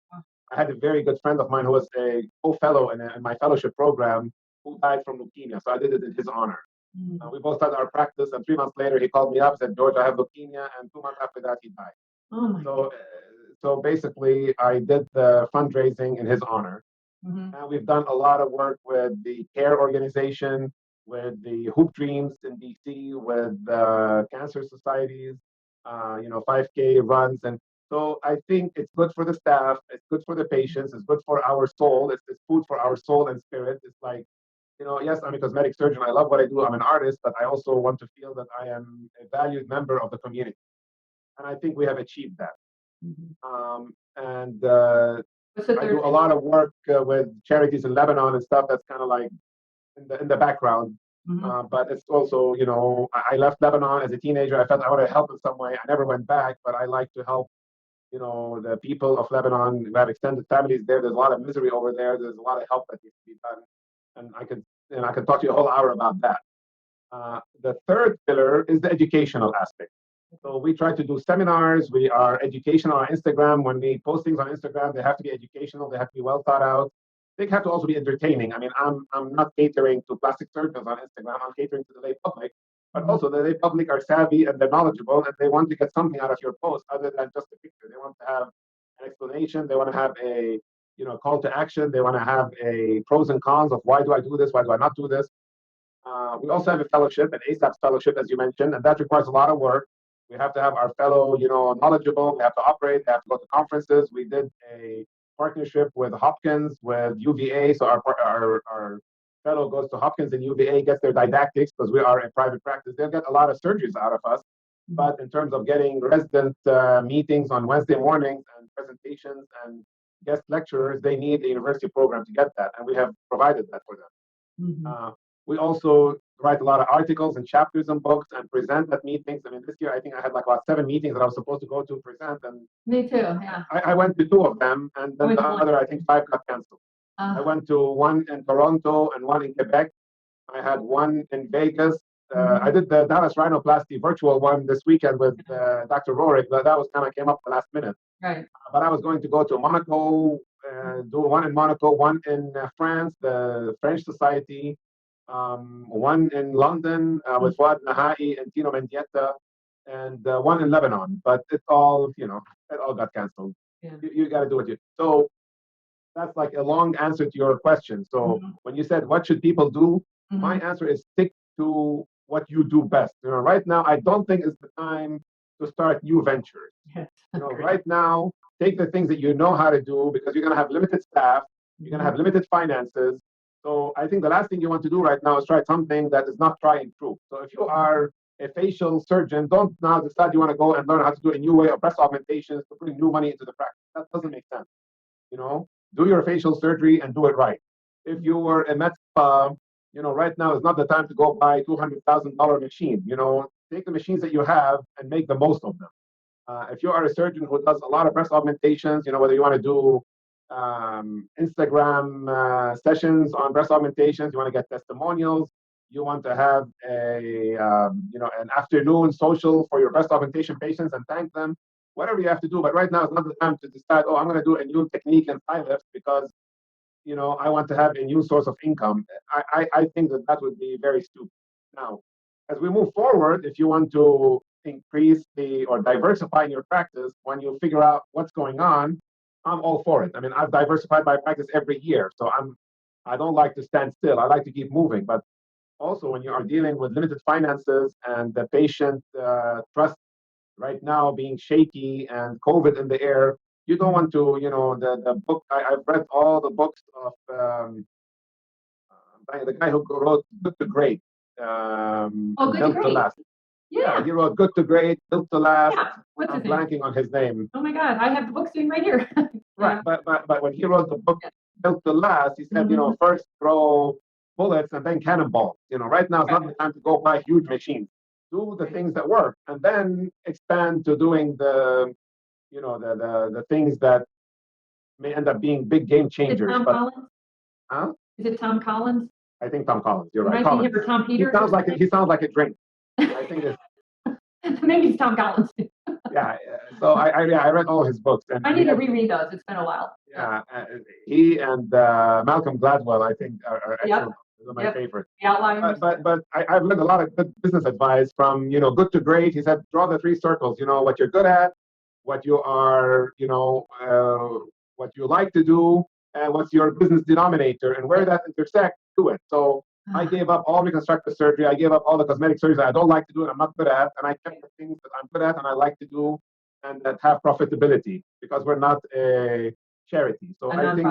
I had a very good friend of mine who was a co-fellow in my fellowship program who died from leukemia. So I did it in his honor. We both started our practice, and 3 months later, he called me up, said, "George, I have leukemia," and 2 months after that, he died. Oh my So basically, I did the fundraising in his honor. And we've done a lot of work with the CARE organization, with the Hoop Dreams in DC, with cancer societies, 5K runs. And so I think it's good for the staff, it's good for the patients, it's good for our soul, it's food for our soul and spirit. It's like, yes, I'm a cosmetic surgeon, I love what I do, I'm an artist, but I also want to feel that I am a valued member of the community. And I think we have achieved that. And I do a lot of work with charities in Lebanon and stuff that's kind of like in the background. But it's also, I left Lebanon as a teenager. I felt I want to help in some way. I never went back, but I like to help, the people of Lebanon who have extended families there. There's a lot of misery over there. There's a lot of help that needs to be done. And I could talk to you a whole hour about that. The third pillar is the educational aspect. So we try to do seminars. We are educational on Instagram. When we post things on Instagram, they have to be educational. They have to be well thought out. They have to also be entertaining. I mean, I'm not catering to plastic surgeons on Instagram. I'm catering to the lay public. But also the lay public are savvy and they're knowledgeable and they want to get something out of your post other than just a picture. They want to have an explanation. They want to have a call to action. They want to have a pros and cons of why do I do this? Why do I not do this? We also have a fellowship, an ASAPS fellowship, as you mentioned, and that requires a lot of work. We have to have our fellow, knowledgeable. We have to operate. They have to go to conferences. We did a partnership with Hopkins, with UVA. So our fellow goes to Hopkins and UVA, gets their didactics because we are a private practice. They'll get a lot of surgeries out of us. But in terms of getting resident meetings on Wednesday mornings and presentations and guest lecturers, they need a university program to get that. And we have provided that for them. We also write a lot of articles and chapters and books and present at meetings. I mean, this year I think I had like about 7 meetings that I was supposed to go to present, and Me too. Yeah. I went to 2 of them, and then the other I think 5 got canceled. I went to one in Toronto and one in Quebec. I had one in Vegas. I did the Dallas rhinoplasty virtual one this weekend with Dr. Rorik, but that was kind of came up the last minute. Right. But I was going to go to Monaco, do one in Monaco, one in France, the French Society. One in London with Fuad Nahai and Tino Mendieta, and one in Lebanon. But it all got canceled. Yeah. You got to do it. So that's like a long answer to your question. So when you said what should people do, my answer is stick to what you do best. Right now I don't think it's the time to start new ventures. Yes. Right now, take the things that you know how to do because you're going to have limited staff, you're going to have limited finances. So I think the last thing you want to do right now is try something that is not try and true. So if you are a facial surgeon, don't now decide you want to go and learn how to do a new way of breast augmentations to put new money into the practice. That doesn't make sense. Do your facial surgery and do it right. If you were a med spa, right now is not the time to go buy $200,000 machine. Take the machines that you have and make the most of them. If you are a surgeon who does a lot of breast augmentations, whether you want to do Instagram sessions on breast augmentations, you want to get testimonials, you want to have an afternoon social for your breast augmentation patients and thank them, whatever you have to do. But right now is not the time to decide, oh, I'm going to do a new technique in thigh lifts because I want to have a new source of income. I think that would be very stupid. Now, as we move forward, if you want to increase or diversify in your practice, when you figure out what's going on, I'm all for it. I mean, I've diversified my practice every year, so I don't like to stand still. I like to keep moving. But also, when you are dealing with limited finances and the patient trust right now being shaky and COVID in the air, you don't want to, the book, I've read all the books of the guy who wrote Good to Great, Good to Built to Great. Last. Yeah. He wrote Good to Great, Built to Last. Yeah. What's I'm his name? blanking on his name. Oh my God, I have the book sitting right here. Right, but when he wrote the book Built to Last, he said, Mhm. first throw bullets and then cannonballs. Right now is not the time to go buy huge machines. Do the things that work and then expand to doing the things that may end up being big game Is it changers. Tom But Collins? huh? Is it Tom Collins? I think Tom Collins. You're It right. might be Collins. him or Tom He Peters. sounds like a drink. I think it's Maybe it's Tom Collins. yeah. So I read all his books and I need to reread those. It's been a while. yeah, he and Malcolm Gladwell I think are excellent. Those are my favorite. The Outliers. But I've read a lot of good business advice from Good to Great. He said draw the three circles. What you're good at, what you are what you like to do, and what's your business denominator, and where that intersects, do it. So I gave up all reconstructive surgery. I gave up all the cosmetic surgeries that I don't like to do and I'm not good at, and I kept the things that I'm good at and I like to do and that have profitability because we're not a charity. So I think.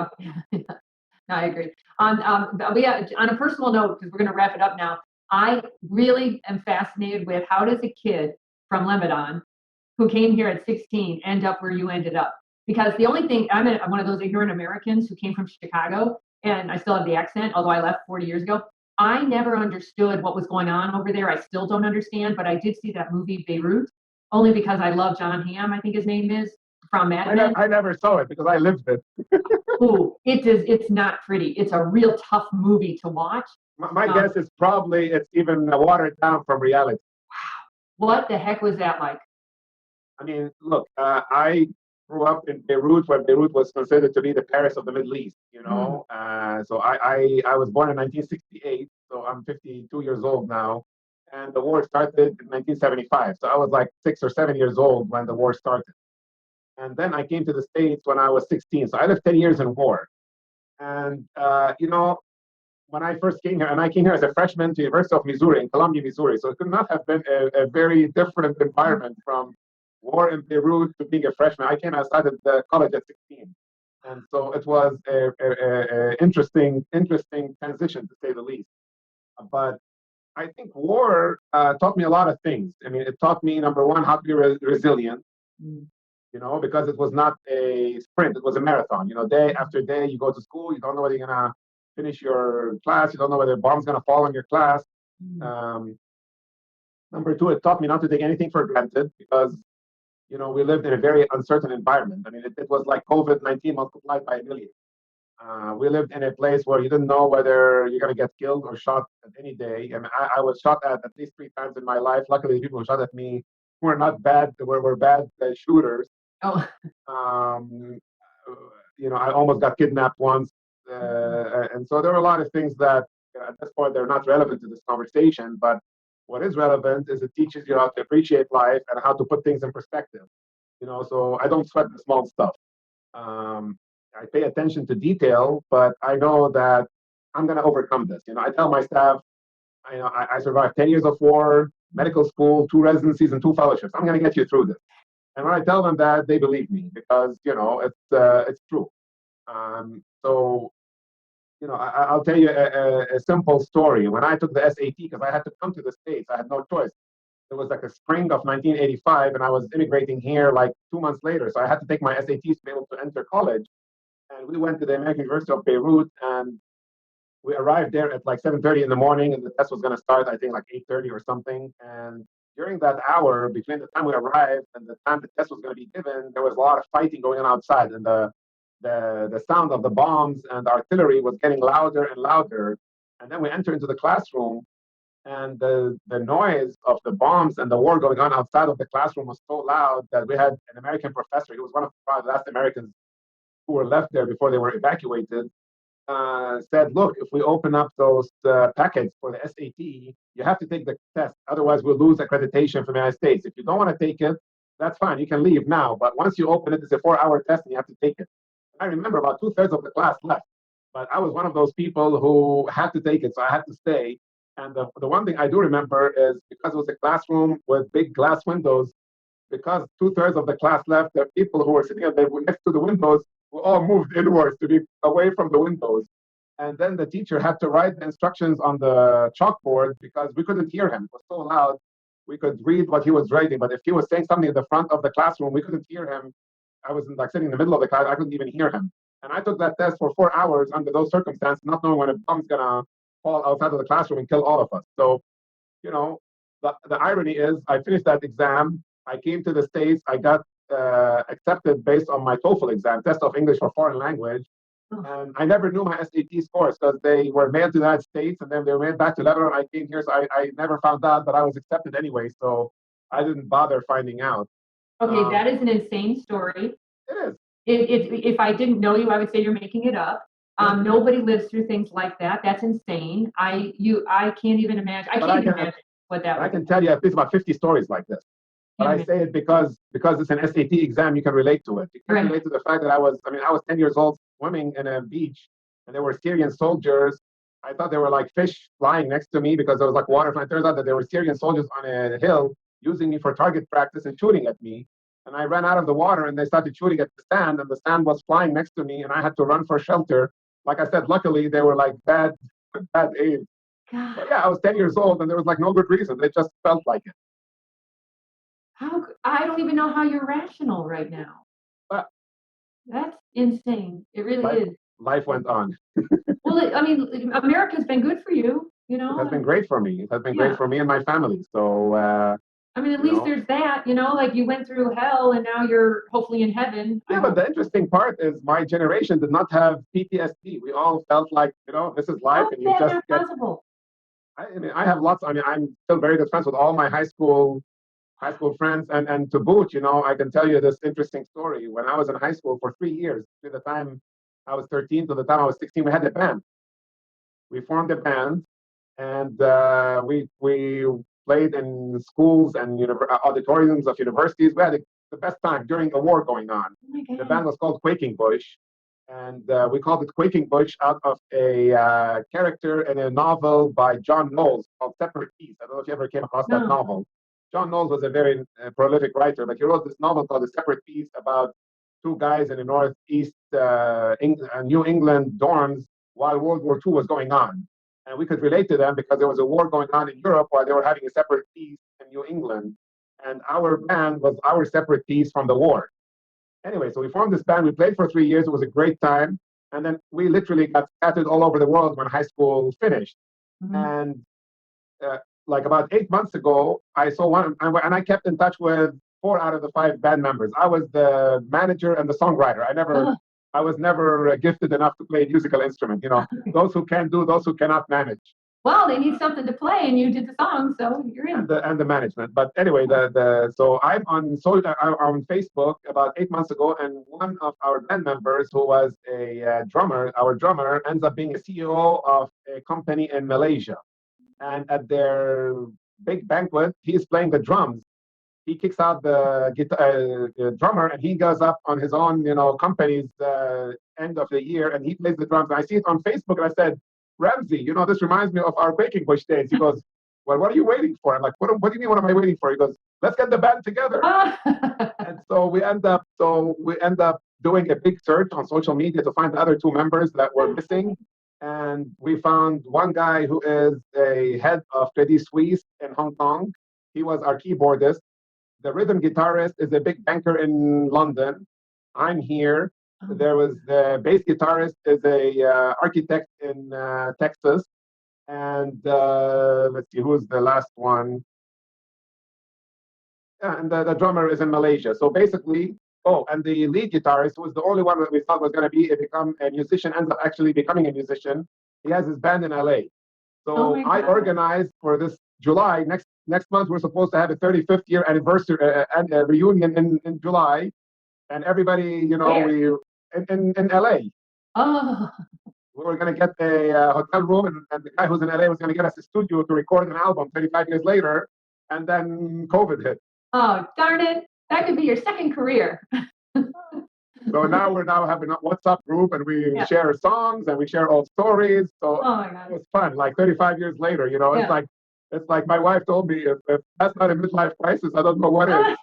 No, I agree. On a personal note, because we're going to wrap it up now, I really am fascinated with how does a kid from Lebanon who came here at 16 end up where you ended up? Because the only thing, I'm one of those ignorant Americans who came from Chicago, and I still have the accent, although I left 40 years ago. I never understood what was going on over there. I still don't understand, but I did see that movie Beirut, only because I love John Hamm, I think his name is, from Mad Men. I never saw it because I lived it. Ooh, it's not pretty. It's a real tough movie to watch. My guess is probably it's even watered down from reality. Wow. What the heck was that like? I mean, look, I grew up in Beirut, where Beirut was considered to be the Paris of the Middle East, So I was born in 1968, so I'm 52 years old now. And the war started in 1975. So I was like 6 or 7 years old when the war started. And then I came to the States when I was 16. So I lived 10 years in war. And, when I first came here, and I came here as a freshman to University of Missouri in Columbia, Missouri. So it could not have been a very different environment from war in Beirut to being a freshman. I started the college at 16. And so it was a interesting transition, to say the least. But I think war taught me a lot of things. I mean, it taught me, number one, how to be resilient. Because it was not a sprint, it was a marathon. Day after day, you go to school, you don't know whether you're going to finish your class, you don't know whether a bomb's going to fall on your class. Number two, it taught me not to take anything for granted because, we lived in a very uncertain environment. I mean, it was like COVID-19 multiplied by a million. We lived in a place where you didn't know whether you're going to get killed or shot at any day. And I was shot at least 3 times in my life. Luckily, the people who shot at me were not bad, were bad shooters. Oh. I almost got kidnapped once. And so there are a lot of things that at this point they're not relevant to this conversation. But what is relevant is it teaches you how to appreciate life and how to put things in perspective. So I don't sweat the small stuff. I pay attention to detail, but I know that I'm going to overcome this. I tell my staff, I survived 10 years of war, medical school, 2 residencies, and 2 fellowships. I'm going to get you through this. And when I tell them that, they believe me because it's true. I'll tell you a simple story. When I took the SAT, because I had to come to the States, I had no choice. It was like a spring of 1985, and I was immigrating here like 2 months later. So I had to take my SATs to be able to enter college. And we went to the American University of Beirut, and we arrived there at like 7:30 in the morning, and the test was going to start, I think, like 8:30 or something. And during that hour between the time we arrived and the time the test was going to be given, there was a lot of fighting going on outside, and the sound of the bombs and the artillery was getting louder and louder. And then we enter into the classroom, and the noise of the bombs and the war going on outside of the classroom was so loud that we had an American professor. He was one of the last Americans who were left there before they were evacuated. Said, look, if we open up those packets for the SAT, you have to take the test. Otherwise, we'll lose accreditation from the United States. If you don't want to take it, that's fine. You can leave now. But once you open it, it's a 4-hour test and you have to take it. I remember about 2/3 of the class left. But I was one of those people who had to take it, so I had to stay. And the one thing I do remember is because it was a classroom with big glass windows, because 2/3 of the class left, the people who were sitting next to the windows were all moved inwards to be away from the windows. And then the teacher had to write the instructions on the chalkboard because we couldn't hear him. It was so loud. We could read what he was writing, but if he was saying something at the front of the classroom, we couldn't hear him. I was like sitting in the middle of the class. I couldn't even hear him. And I took that test for 4 hours under those circumstances, not knowing when a bomb's gonna fall outside of the classroom and kill all of us. So, the irony is I finished that exam. I came to the States. I got accepted based on my TOEFL exam, test of English for foreign language. And I never knew my SAT scores because they were mailed to the United States and then they were mailed back to Lebanon. I came here, so I never found out, but I was accepted anyway. So I didn't bother finding out. Okay, that is an insane story. It is. If I didn't know you, I would say you're making it up. Nobody lives through things like that. That's insane. I can't even imagine. I can't even imagine what that was. I can tell you at least about 50 stories like this. But I say it because it's an SAT exam, you can relate to it. You can relate to the fact that I was 10 years old swimming in a beach and there were Syrian soldiers. I thought they were like fish flying next to me because there was like water. It turns out that there were Syrian soldiers on a hill using me for target practice and shooting at me. And I ran out of the water and they started shooting at the sand and the sand was flying next to me and I had to run for shelter. Like I said, luckily they were like bad aim. But yeah, I was 10 years old and there was like no good reason. It just felt like it. I don't even know how you're rational right now. But that's insane. It really is. Life went on. Well, America's been good for you, It has been great for me. It has been great for me and my family. So, at least there's that, like you went through hell and now you're hopefully in heaven. Yeah, but the interesting part is my generation did not have PTSD. We all felt like, this is life and you just get... Possible? I have lots. I'm still very good friends with all my high school friends, and to boot, I can tell you this interesting story. When I was in high school for 3 years, to the time I was 13 to the time I was 16, we had a band. We formed a band, and we played in schools and auditoriums of universities. We had the best time during a war going on. Oh, the band was called Quaking Bush, and we called it Quaking Bush out of a character in a novel by John Knowles called Separate Peace. I don't know if you ever came across that novel. John Knowles was a very prolific writer, but he wrote this novel called The Separate Peace about two guys in the northeast New England dorms while World War II was going on. And we could relate to them because there was a war going on in Europe while they were having a separate peace in New England. And our band was our separate peace from the war. Anyway, so we formed this band. We played for 3 years. It was a great time. And then we literally got scattered all over the world when high school finished. Mm-hmm. And like about 8 months ago, I saw one, and I kept in touch with 4 out of the 5 band members. I was the manager and the songwriter. I was never gifted enough to play a musical instrument. Those who can do, those who cannot manage. Well, they need something to play, and you did the song, so you're in. And the management. But anyway, so I'm on Facebook about 8 months ago, and one of our band members, who was a drummer, our drummer, ends up being a CEO of a company in Malaysia. And at their big banquet, he is playing the drums. He kicks out the drummer, and he goes up on his own, company's end of the year, and he plays the drums. And I see it on Facebook, and I said, Ramsey, this reminds me of our Quaking Bush days. He goes, well, what are you waiting for? I'm like, what do you mean, what am I waiting for? He goes, let's get the band together. And so we end up doing a big search on social media to find the other 2 members that were missing. And we found one guy who is a head of Credit Suisse in Hong Kong. He was our keyboardist. The rhythm guitarist is a big banker in London. I'm here. There was the bass guitarist is a architect in Texas. And let's see, who's the last one? Yeah, and the drummer is in Malaysia. So basically, and the lead guitarist was the only one that we thought was going to become a musician, ends up actually becoming a musician. He has his band in LA. So I organized for this July, next month, we're supposed to have a 35th year anniversary and a reunion in July. And everybody, we in LA. Oh. We were going to get a hotel room, and the guy who's in LA was going to get us a studio to record an album 35 years later. And then COVID hit. Oh, darn it. That could be your second career. So now we're having a WhatsApp group, and we share songs and we share old stories. So it was fun. Like 35 years later, it's like my wife told me, if that's not a midlife crisis, I don't know what is.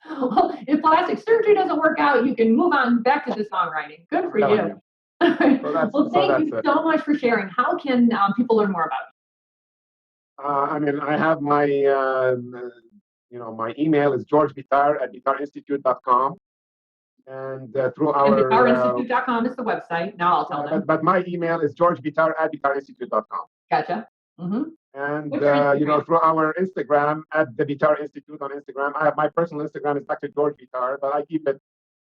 Well, if plastic surgery doesn't work out, you can move on back to the songwriting. Good for you. Well, thank you so much for sharing. How can people learn more about you? I have my, my email is georgebitar@bitarinstitute.com. And through our... bitarinstitute.com is the website. Now I'll tell them. But my email is georgebitar@bitarinstitute.com. Gotcha. Mm-hmm. And, through our Instagram, at the Bitar Institute on Instagram. I have my personal Instagram is Dr. George Bitar, but I keep it,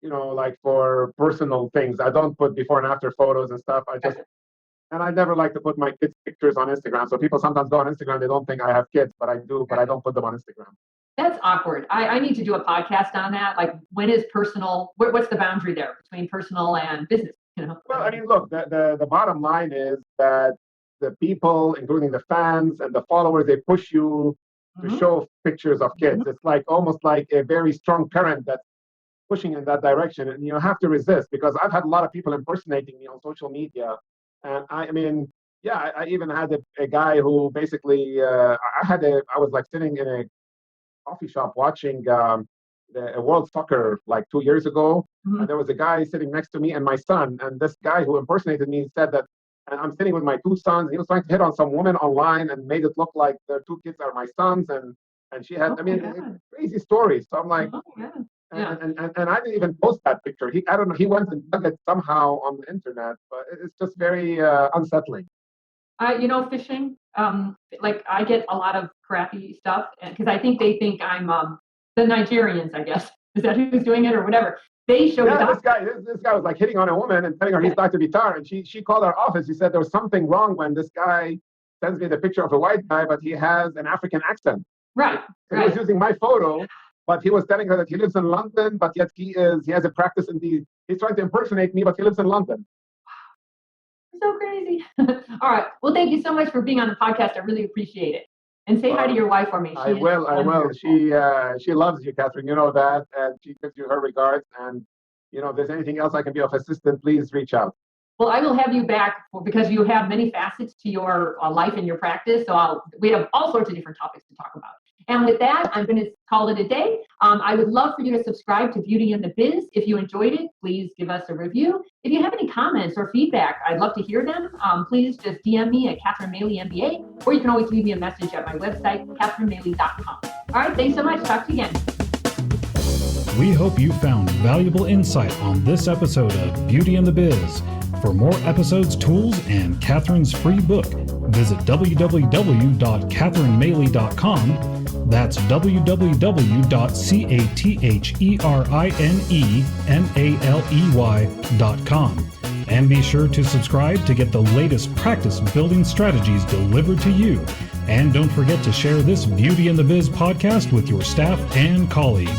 like for personal things. I don't put before and after photos and stuff. And I never like to put my kids' pictures on Instagram. So people sometimes go on Instagram, they don't think I have kids, but I do, but I don't put them on Instagram. That's awkward. I need to do a podcast on that. Like, when is personal? What's the boundary there between personal and business? Well, look, the bottom line is that the people, including the fans and the followers, they push you to show pictures of kids. It's like almost like a very strong current that's pushing in that direction, and you have to resist, because I've had a lot of people impersonating me on social media, and I even had a guy who basically I was like sitting in a coffee shop watching the World Soccer like 2 years ago, and there was a guy sitting next to me and my son, and this guy who impersonated me said that, and I'm sitting with my two sons, and he was trying to hit on some woman online and made it look like the two kids are my sons, and she had, crazy stories. So I'm like, and I didn't even post that picture. I don't know, he went and dug it somehow on the internet, but it's just very unsettling. Phishing, like I get a lot of crappy stuff, because I think they think I'm the Nigerians, I guess. Is that who's doing it or whatever? They showed this guy was like hitting on a woman and telling her he's Dr. Bitar, and she called our office. She said there was something wrong when this guy sends me the picture of a white guy, but he has an African accent. Right. So he was using my photo, but he was telling her that he lives in London, but yet he has a practice he's trying to impersonate me, but he lives in London. So crazy. All right. Well, thank you so much for being on the podcast. I really appreciate it. And say hi to your wife for me. I will. She loves you, Catherine. You know that, and she gives you her regards. And if there's anything else I can be of assistance, please reach out. Well, I will have you back because you have many facets to your life and your practice. So we have all sorts of different topics to talk about. And with that, I'm going to call it a day. I would love for you to subscribe to Beauty and the Biz. If you enjoyed it, please give us a review. If you have any comments or feedback, I'd love to hear them. Please just DM me at Catherine Maley, MBA, or you can always leave me a message at my website, catherinemaley.com. All right, thanks so much. Talk to you again. We hope you found valuable insight on this episode of Beauty and the Biz. For more episodes, tools, and Catherine's free book, visit www.catherinemaley.com. That's www.catherinemaley.com. And be sure to subscribe to get the latest practice building strategies delivered to you. And don't forget to share this Beauty and the Biz podcast with your staff and colleagues.